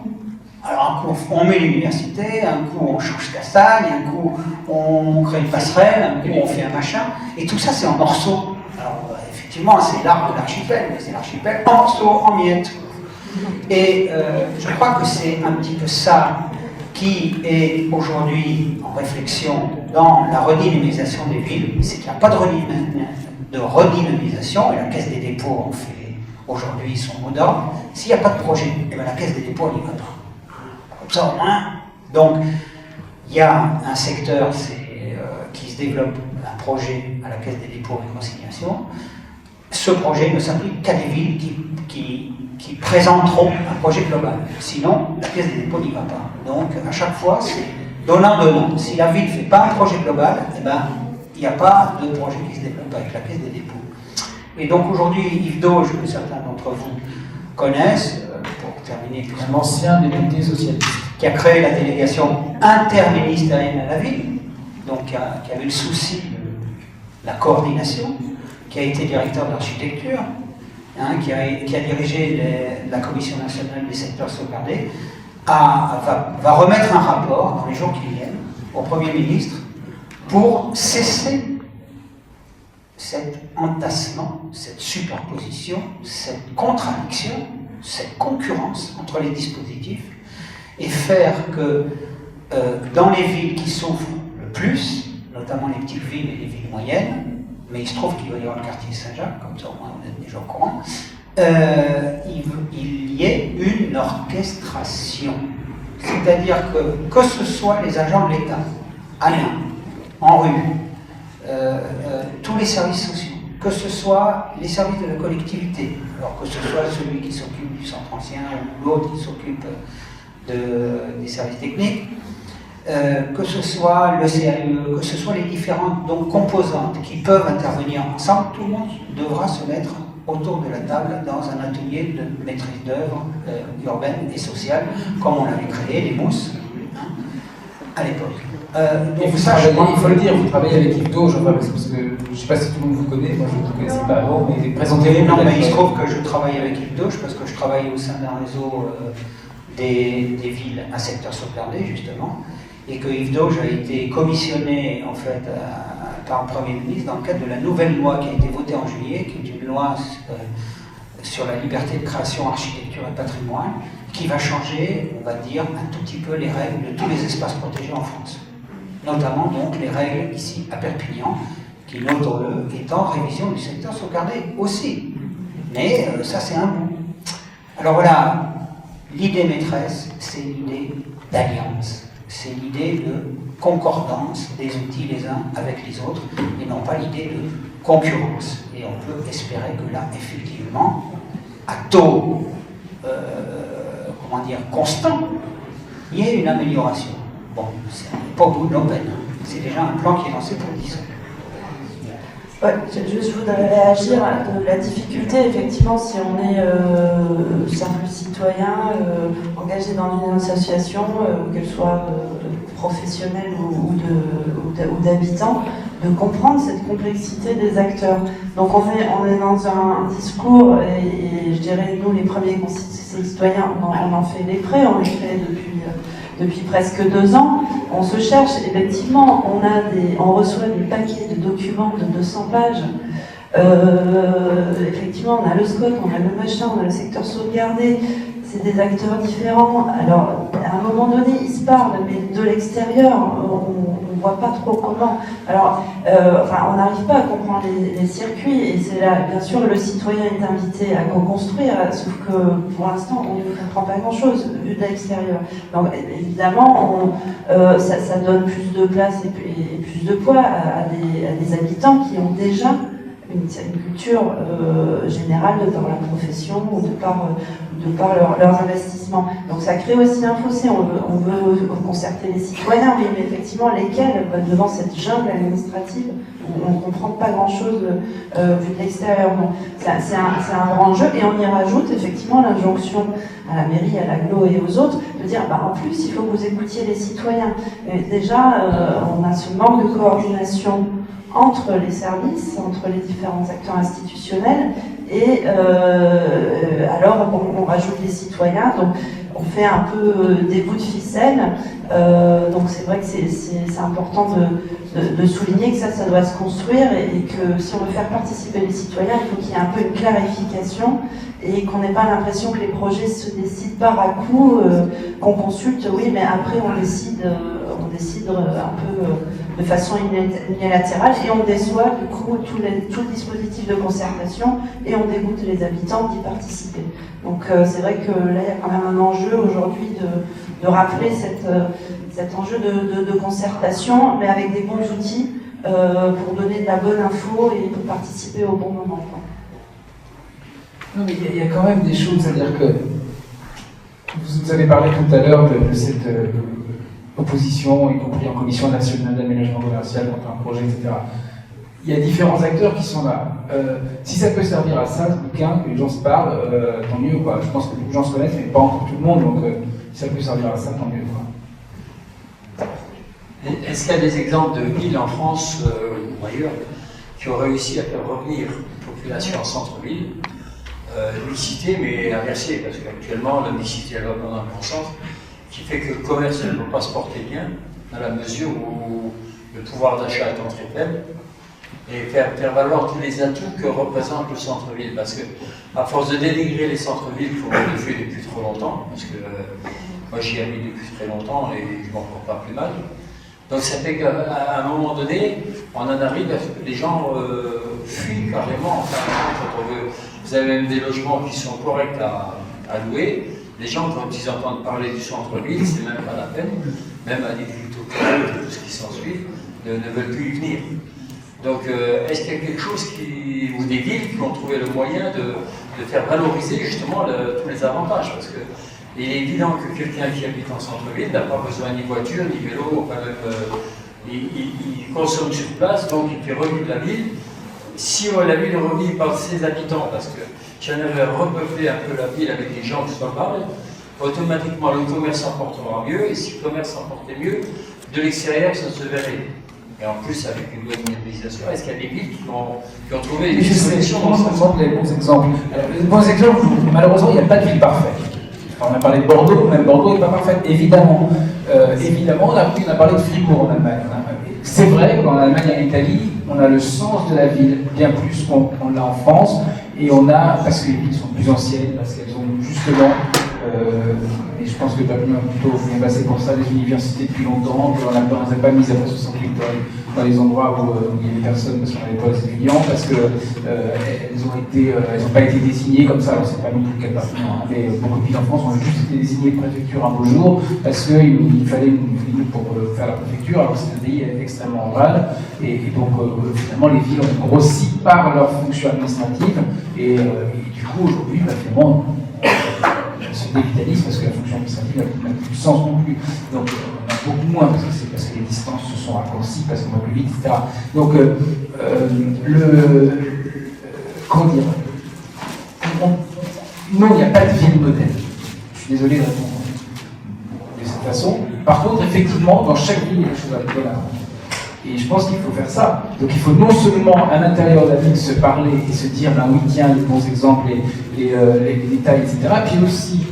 Speaker 14: Alors un coup on met l'université, un coup on change Castagne, un coup on crée une passerelle, un coup on fait un machin, et tout ça c'est en morceaux. Alors effectivement c'est l'arbre de l'archipel, mais c'est l'archipel en morceaux, en miettes. Et je crois que c'est un petit peu ça qui est aujourd'hui en réflexion dans la redynamisation des villes, c'est qu'il n'y a pas de redynamisation, et la Caisse des dépôts en fait aujourd'hui son mot d'ordre. S'il n'y a pas de projet, et bien la Caisse des dépôts elle n'y va pas. Ça au moins. Donc, il y a un secteur qui se développe, un projet à la Caisse des dépôts et consignations. Ce projet ne s'applique qu'à des villes qui présenteront un projet global. Sinon, la Caisse des dépôts n'y va pas. Donc, à chaque fois, c'est donnant-donnant. Si la ville ne fait pas un projet global, eh ben, il n'y a pas de projet qui se développe avec la Caisse des dépôts. Et donc, aujourd'hui, Yves Dauge, que certains d'entre vous connaissent, pour terminer,
Speaker 3: un ancien député socialiste
Speaker 14: qui a créé la délégation interministérielle à la ville, donc qui avait le souci de la coordination, qui a été directeur d'architecture, hein, qui a dirigé la Commission nationale des secteurs sauvegardés, va remettre un rapport dans les jours qui viennent au Premier ministre pour cesser cet entassement, cette superposition, cette contradiction, cette concurrence entre les dispositifs et faire que dans les villes qui souffrent le plus, notamment les petites villes et les villes moyennes, mais il se trouve qu'il va y avoir le quartier Saint-Jacques, comme ça au moins vous êtes déjà au courant, il y ait une orchestration. C'est-à-dire que ce soit les agents de l'État, Alain, en rue, tous les services sociaux, que ce soit les services de la collectivité, alors que ce soit celui qui s'occupe du centre ancien ou l'autre qui s'occupe des services techniques, que ce soit le CAE, que ce soit les différentes composantes qui peuvent intervenir ensemble, tout le monde devra se mettre autour de la table dans un atelier de maîtrise d'œuvre urbaine et sociale, comme on l'avait créé, les mousses, hein, à l'époque.
Speaker 3: Donc ça, il faut le dire, vous travaillez avec Yves Dauge, parce que je ne sais pas si tout le monde vous connaît, moi je ne vous connaissais pas avant, mais présentez-vous.
Speaker 14: Non, mais il se trouve que je travaille avec Yves Dauge parce que je travaille au sein d'un réseau des villes à secteur sauvegardé, justement, et que Yves Dauge a été commissionné en fait par le Premier ministre dans le cadre de la nouvelle loi qui a été votée en juillet, qui est une loi sur la liberté de création, architecture et patrimoine, qui va changer, on va dire, un tout petit peu les règles de tous les espaces protégés en France. notamment donc les règles ici à Perpignan, qui notons-le étant révision du secteur sauvegardé aussi. Mais ça c'est un bout. Alors voilà, l'idée maîtresse, c'est l'idée d'alliance, c'est l'idée de concordance des outils les uns avec les autres, et non pas l'idée de concurrence. Et on peut espérer que là, effectivement, à taux constant, il y ait une amélioration. Bon, c'est pas au bout de l'open, c'est déjà un plan qui est lancé pour 10 ans.
Speaker 1: Ouais, je voudrais réagir à la difficulté, effectivement, si on est simple citoyen, engagé dans une association, qu'elle soit professionnelle ou d'habitants, de comprendre cette complexité des acteurs. Donc on est dans un discours, et je dirais, nous les premiers citoyens, on en fait les frais, on les fait depuis presque 2 ans. On se cherche, effectivement, on reçoit des paquets de documents de 200 pages. Effectivement, on a le SCOT, on a le machin, on a le secteur sauvegardé, c'est des acteurs différents. Alors, à un moment donné, ils se parlent, mais de l'extérieur, on ne voit pas trop comment. Alors, on n'arrive pas à comprendre les circuits, et c'est là, bien sûr, le citoyen est invité à co-construire, sauf que pour l'instant, on ne comprend pas grand-chose vu de l'extérieur. Donc, évidemment, ça donne plus de place et plus de poids à des habitants qui ont déjà une culture générale dans la profession ou de par leurs investissements. Donc ça crée aussi un fossé. On veut concerter les citoyens, oui, mais effectivement, lesquels, devant cette jungle administrative, on ne comprend pas grand-chose vu de l'extérieur. Bon, c'est un grand jeu, et on y rajoute effectivement l'injonction à la mairie, à l'agglo et aux autres, de dire, en plus, il faut que vous écoutiez les citoyens. Et déjà, on a ce manque de coordination entre les services, entre les différents acteurs institutionnels, et alors on rajoute les citoyens, donc on fait un peu des bouts de ficelle, donc c'est vrai que c'est important de souligner que ça doit se construire, et que si on veut faire participer les citoyens, il faut qu'il y ait un peu une clarification, et qu'on n'ait pas l'impression que les projets se décident par à coup, qu'on consulte, oui, mais après on décide un peu de façon unilatérale, et on déçoit du coup tout le dispositif de concertation, et on dégoûte les habitants d'y participer. Donc c'est vrai que là il y a quand même un enjeu aujourd'hui de rappeler cet enjeu de concertation, mais avec des bons outils pour donner de la bonne info et pour participer au bon moment.
Speaker 3: Non, mais il y a quand même des choses, c'est-à-dire que vous avez parlé tout à l'heure de cette opposition, y compris en commission nationale d'aménagement commercial contre un projet, etc. Il y a différents acteurs qui sont là. Si ça peut servir à ça, ce bouquin, que les gens se parlent, tant mieux, quoi. Je pense que les gens se connaissent, mais pas encore tout le monde, donc si ça peut servir à ça, tant mieux, quoi.
Speaker 10: Est-ce qu'il y a des exemples de villes en France ou ailleurs qui ont réussi à faire revenir une population en centre-ville, mixité, mais inversée, parce qu'actuellement, la mixité, elle va prendre un bon sens, qui fait que le commerce ne peut pas se porter bien, dans la mesure où le pouvoir d'achat étant très faible, et faire valoir tous les atouts que représente le centre-ville. Parce que, à force de dénigrer les centres-villes, comme on le fait depuis trop longtemps, parce que moi j'y habite depuis très longtemps et je m'en porte pas plus mal. Donc ça fait qu'à un moment donné, on en arrive à ce que les gens fuient carrément. Enfin, quand on veut, vous avez même des logements qui sont corrects à louer. Les gens, quand ils entendent parler du centre-ville, c'est même pas la peine, même à des crypto-carrés et tout ce qui s'ensuit, ne veulent plus y venir. Donc, est-ce qu'il y a quelque chose ou des villes qui ont trouvé le moyen de faire valoriser justement tous les avantages? Parce que il est évident que quelqu'un qui habite en centre-ville n'a pas besoin ni voiture, ni vélo, enfin même, il consomme sur place, donc il fait revivre la ville. Si la ville revit par ses habitants, parce que si on avait repeuplé un peu la ville avec des gens qui se parlent, automatiquement le commerce en portera mieux, et si le commerce en portait mieux, de l'extérieur ça se verrait. Et en plus, avec une bonne mobilisation, est-ce qu'il y a des villes qui ont trouvé des solutions dans ce sens?
Speaker 3: Les bons exemples. Alors, les bons exemples, malheureusement, il n'y a pas de ville parfaite. On a parlé de Bordeaux, même Bordeaux n'est pas parfaite, évidemment. Évidemment, on a parlé de Fribourg en Allemagne. C'est vrai qu'en Allemagne et en Italie, on a le sens de la ville bien plus qu'on l'a en France. Et on a, parce que les villes sont plus anciennes, parce qu'elles ont justement Et je pense que Perpignan a plutôt bien passé pour ça, les universités depuis longtemps, on n'a pas mis après 68 dans les endroits où il y avait personne, parce qu'on n'avait pas les étudiants, parce qu'elles n'ont pas été désignées comme ça. Alors c'est pas non plus le cas de Perpignan, mais beaucoup de villes en France ont juste été désignées préfecture un beau jour, parce qu'il fallait une ville pour faire la préfecture, alors que c'est un pays extrêmement rural, et donc finalement les villes ont grossi par leur fonction administrative, et du coup aujourd'hui, finalement, se dévitalise parce que la fonction administrative n'a plus de sens non plus. Donc on a beaucoup moins parce que les distances se sont raccourcies, parce qu'on va plus vite, etc. Donc comment dire, non, il n'y a pas de ville modèle. Je suis désolé de répondre de cette façon. Par contre, effectivement, dans chaque ville, il y a des choses à faire. Et je pense qu'il faut faire ça. Donc il faut non seulement à l'intérieur de la ville se parler et se dire, ben oui, tiens, les bons exemples, les détails, etc. Puis aussi,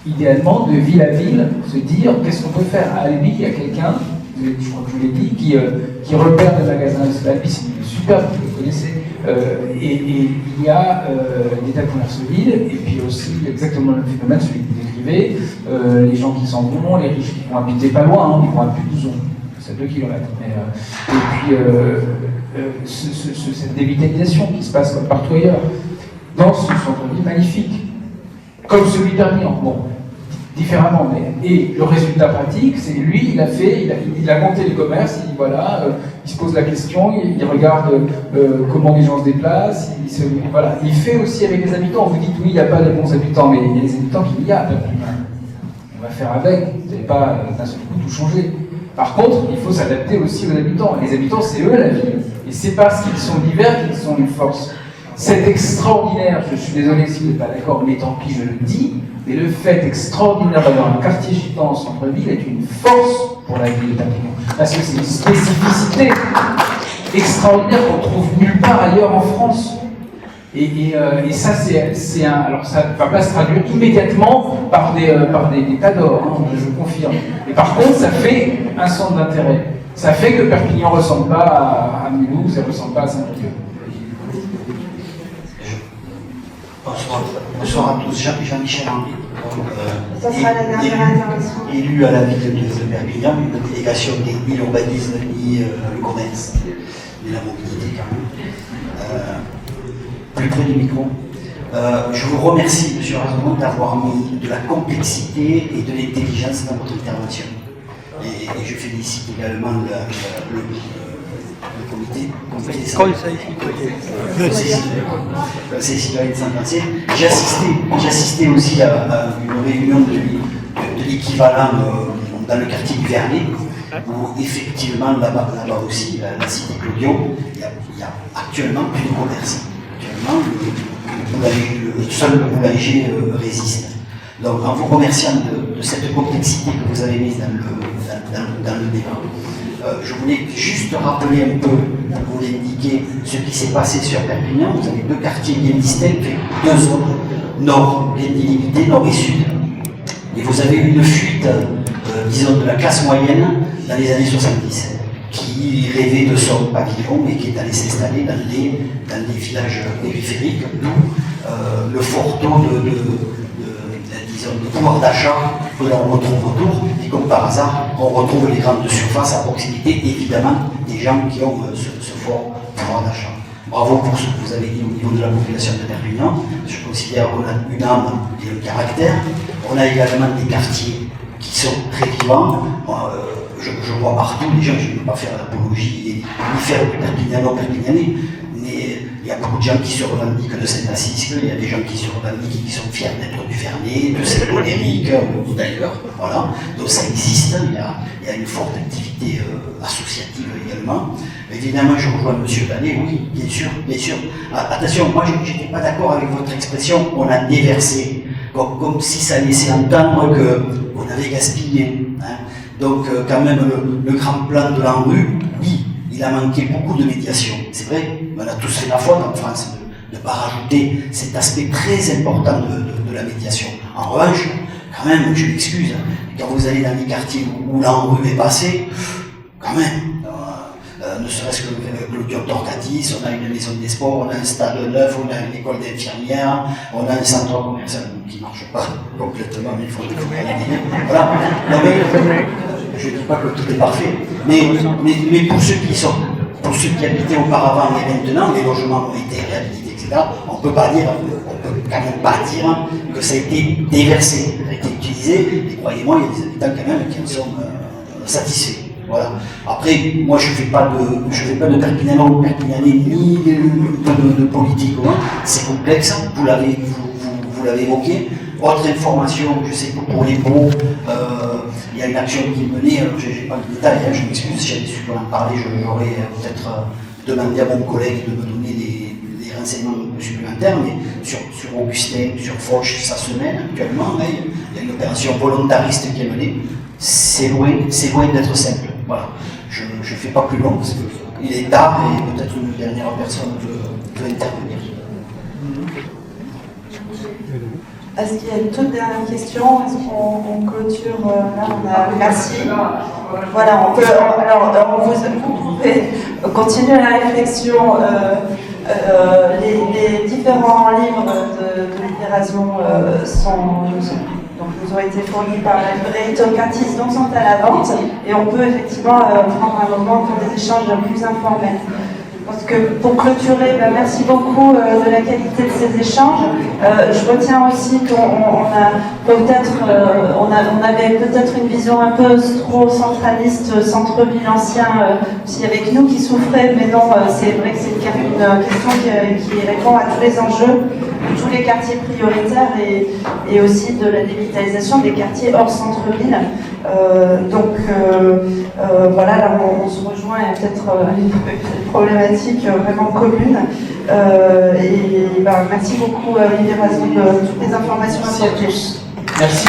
Speaker 3: idéalement, de ville à ville, se dire, qu'est-ce qu'on peut faire. À Albi, il y a quelqu'un, je crois que je vous l'ai dit, qui repère des magasins. Albi, c'est super, vous le connaissez. Et il y a l'état de commerce ville, et puis aussi exactement le phénomène, celui que vous décrivez, les gens qui s'en vont, les riches qui vont habiter pas loin, hein, ils vont à plus de 12 ans. C'est 2 kilomètres. Et puis, cette dévitalisation qui se passe comme partout ailleurs, dans ce centre-ville magnifique, comme celui de Perpignan, bon, différemment, mais. Et le résultat pratique, c'est lui, il a monté les commerces, il dit voilà, il se pose la question, il regarde comment les gens se déplacent, voilà. Il fait aussi avec les habitants. Vous dites oui, il n'y a pas de bons habitants, mais il y a les habitants qu'il y a à Perpignan. On va faire avec, vous n'allez pas d'un seul coup tout changer. Par contre, il faut s'adapter aussi aux habitants. Les habitants, c'est eux la ville. Et c'est parce qu'ils sont divers qu'ils sont une force. C'est extraordinaire, je suis désolé si vous n'êtes pas d'accord, mais tant pis, je le dis, mais le fait extraordinaire d'avoir un quartier gitan en centre-ville est une force pour la ville de Perpignan. Parce que c'est une spécificité extraordinaire qu'on trouve nulle part ailleurs en France. Et ça, c'est un. Alors, ça ne va pas se traduire immédiatement par des tas d'or, hein, je confirme. Et par contre, ça fait un centre d'intérêt. Ça fait que Perpignan ne ressemble pas à Mulhouse, ça ne ressemble pas à Saint-Brieuc.
Speaker 15: Bonsoir à tous, Jean-Michel Henry.
Speaker 1: Ça sera la dernière intervention.
Speaker 15: Élu à la ville de Perpignan, une délégation ni l'urbanisme ni le commerce, ni la mobilité quand même. Plus près du micro. Je vous remercie, M. Razomont, d'avoir mis de la complexité et de l'intelligence dans votre intervention. Et je félicite également le comité Conseil citoyen de Saint-Ancien. J'ai assisté aussi à une réunion de l'équivalent dans le quartier du Vernet, où effectivement là-bas aussi, la cité Clodion, il y a actuellement plus de commerce. Le seul boulanger résiste. Donc en vous remerciant de cette complexité que vous avez mise dans le débat, je voulais juste rappeler un peu, pour vous l'indiquer, ce qui s'est passé sur Perpignan. Vous avez 2 quartiers bien distincts, 2 zones, nord bien délimitées, nord et sud. Et vous avez une fuite, disons, de la classe moyenne dans les années 70. Qui rêvait de son pavillon et qui est allé s'installer dans les villages périphériques, d'où le fort taux de pouvoir d'achat que l'on retrouve autour. Et comme par hasard, on retrouve les grandes surfaces à proximité, évidemment, des gens qui ont ce fort pouvoir d'achat. Bravo pour ce que vous avez dit au niveau de la population de Perpignan. Je considère qu'on a une âme et un caractère. On a également des quartiers qui sont très vivants. Je vois partout les gens, je ne veux pas faire l'apologie ni faire du perpignanais, mais il y a beaucoup de gens qui se revendiquent de Saint-Assisque, il y a des gens qui se revendiquent et qui sont fiers d'être du Vernet, de Saint-Bonéric ou d'ailleurs, voilà. Donc ça existe, il y a une forte activité associative également. Évidemment, je rejoins M. Vanet, oui, bien sûr, bien sûr. Attention, moi je n'étais pas d'accord avec votre expression, on a déversé, comme si ça laissait entendre qu'on avait gaspillé. Hein. Donc, quand même, le grand plan de l'ANRU, oui, il a manqué beaucoup de médiation. C'est vrai, on a tous fait la faute en France de ne pas rajouter cet aspect très important de la médiation. En revanche, quand même, je m'excuse, quand vous allez dans les quartiers où l'ANRU est passé, quand même, ne serait-ce que Claudio Torcatis, on a une maison des sports, on a un stade neuf, on a une école d'infirmières, on a un centre commercial qui ne marche pas complètement, mais il faut gagner. Voilà. Non, mais, je ne dis pas que tout est parfait, mais pour ceux qui habitaient auparavant et maintenant, les logements ont été réhabilités, etc., on ne peut quand même pas dire que ça a été déversé, ça a été utilisé, et croyez-moi, il y a des habitants quand même qui en sont satisfaits. Voilà. Après, moi je ne fais pas de Perpignanais ni de politique, hein. C'est complexe, vous l'avez évoqué. Autre information, je sais que pour les baux, il y a une action qui est menée, alors je n'ai pas le détail, hein, je m'excuse, si j'avais su en parler, j'aurais peut-être demandé à mon collègue de me donner des renseignements supplémentaires, mais sur Augustin, sur Foch, ça se mène actuellement, hein, il y a une opération volontariste qui est menée, c'est loin d'être simple. Voilà. Je ne fais pas plus long parce qu'il est tard et peut-être une dernière personne peut intervenir.
Speaker 1: Est-ce qu'il y a une toute dernière question? Est-ce qu'on clôture là? Merci. Voilà, on vous pouvez continuer la réflexion. Les différents livres de Libération nous ont été fournis par la librairie Torcatis, donc sont à la vente, et on peut effectivement prendre un moment pour des échanges plus informels. Parce que pour clôturer, merci beaucoup de la qualité de ces échanges. Je retiens aussi qu'on avait peut-être une vision un peu trop centraliste, centre-ville ancien, aussi avec nous qui souffrait, mais non, c'est vrai que c'est une question qui répond à tous les enjeux, de tous les quartiers prioritaires et aussi de la dévitalisation des quartiers hors centre-ville. Voilà, là on se rejoint, il y a peut-être une problématique vraiment commune. Merci beaucoup Olivier Razon de toutes les informations apportées.
Speaker 3: Merci.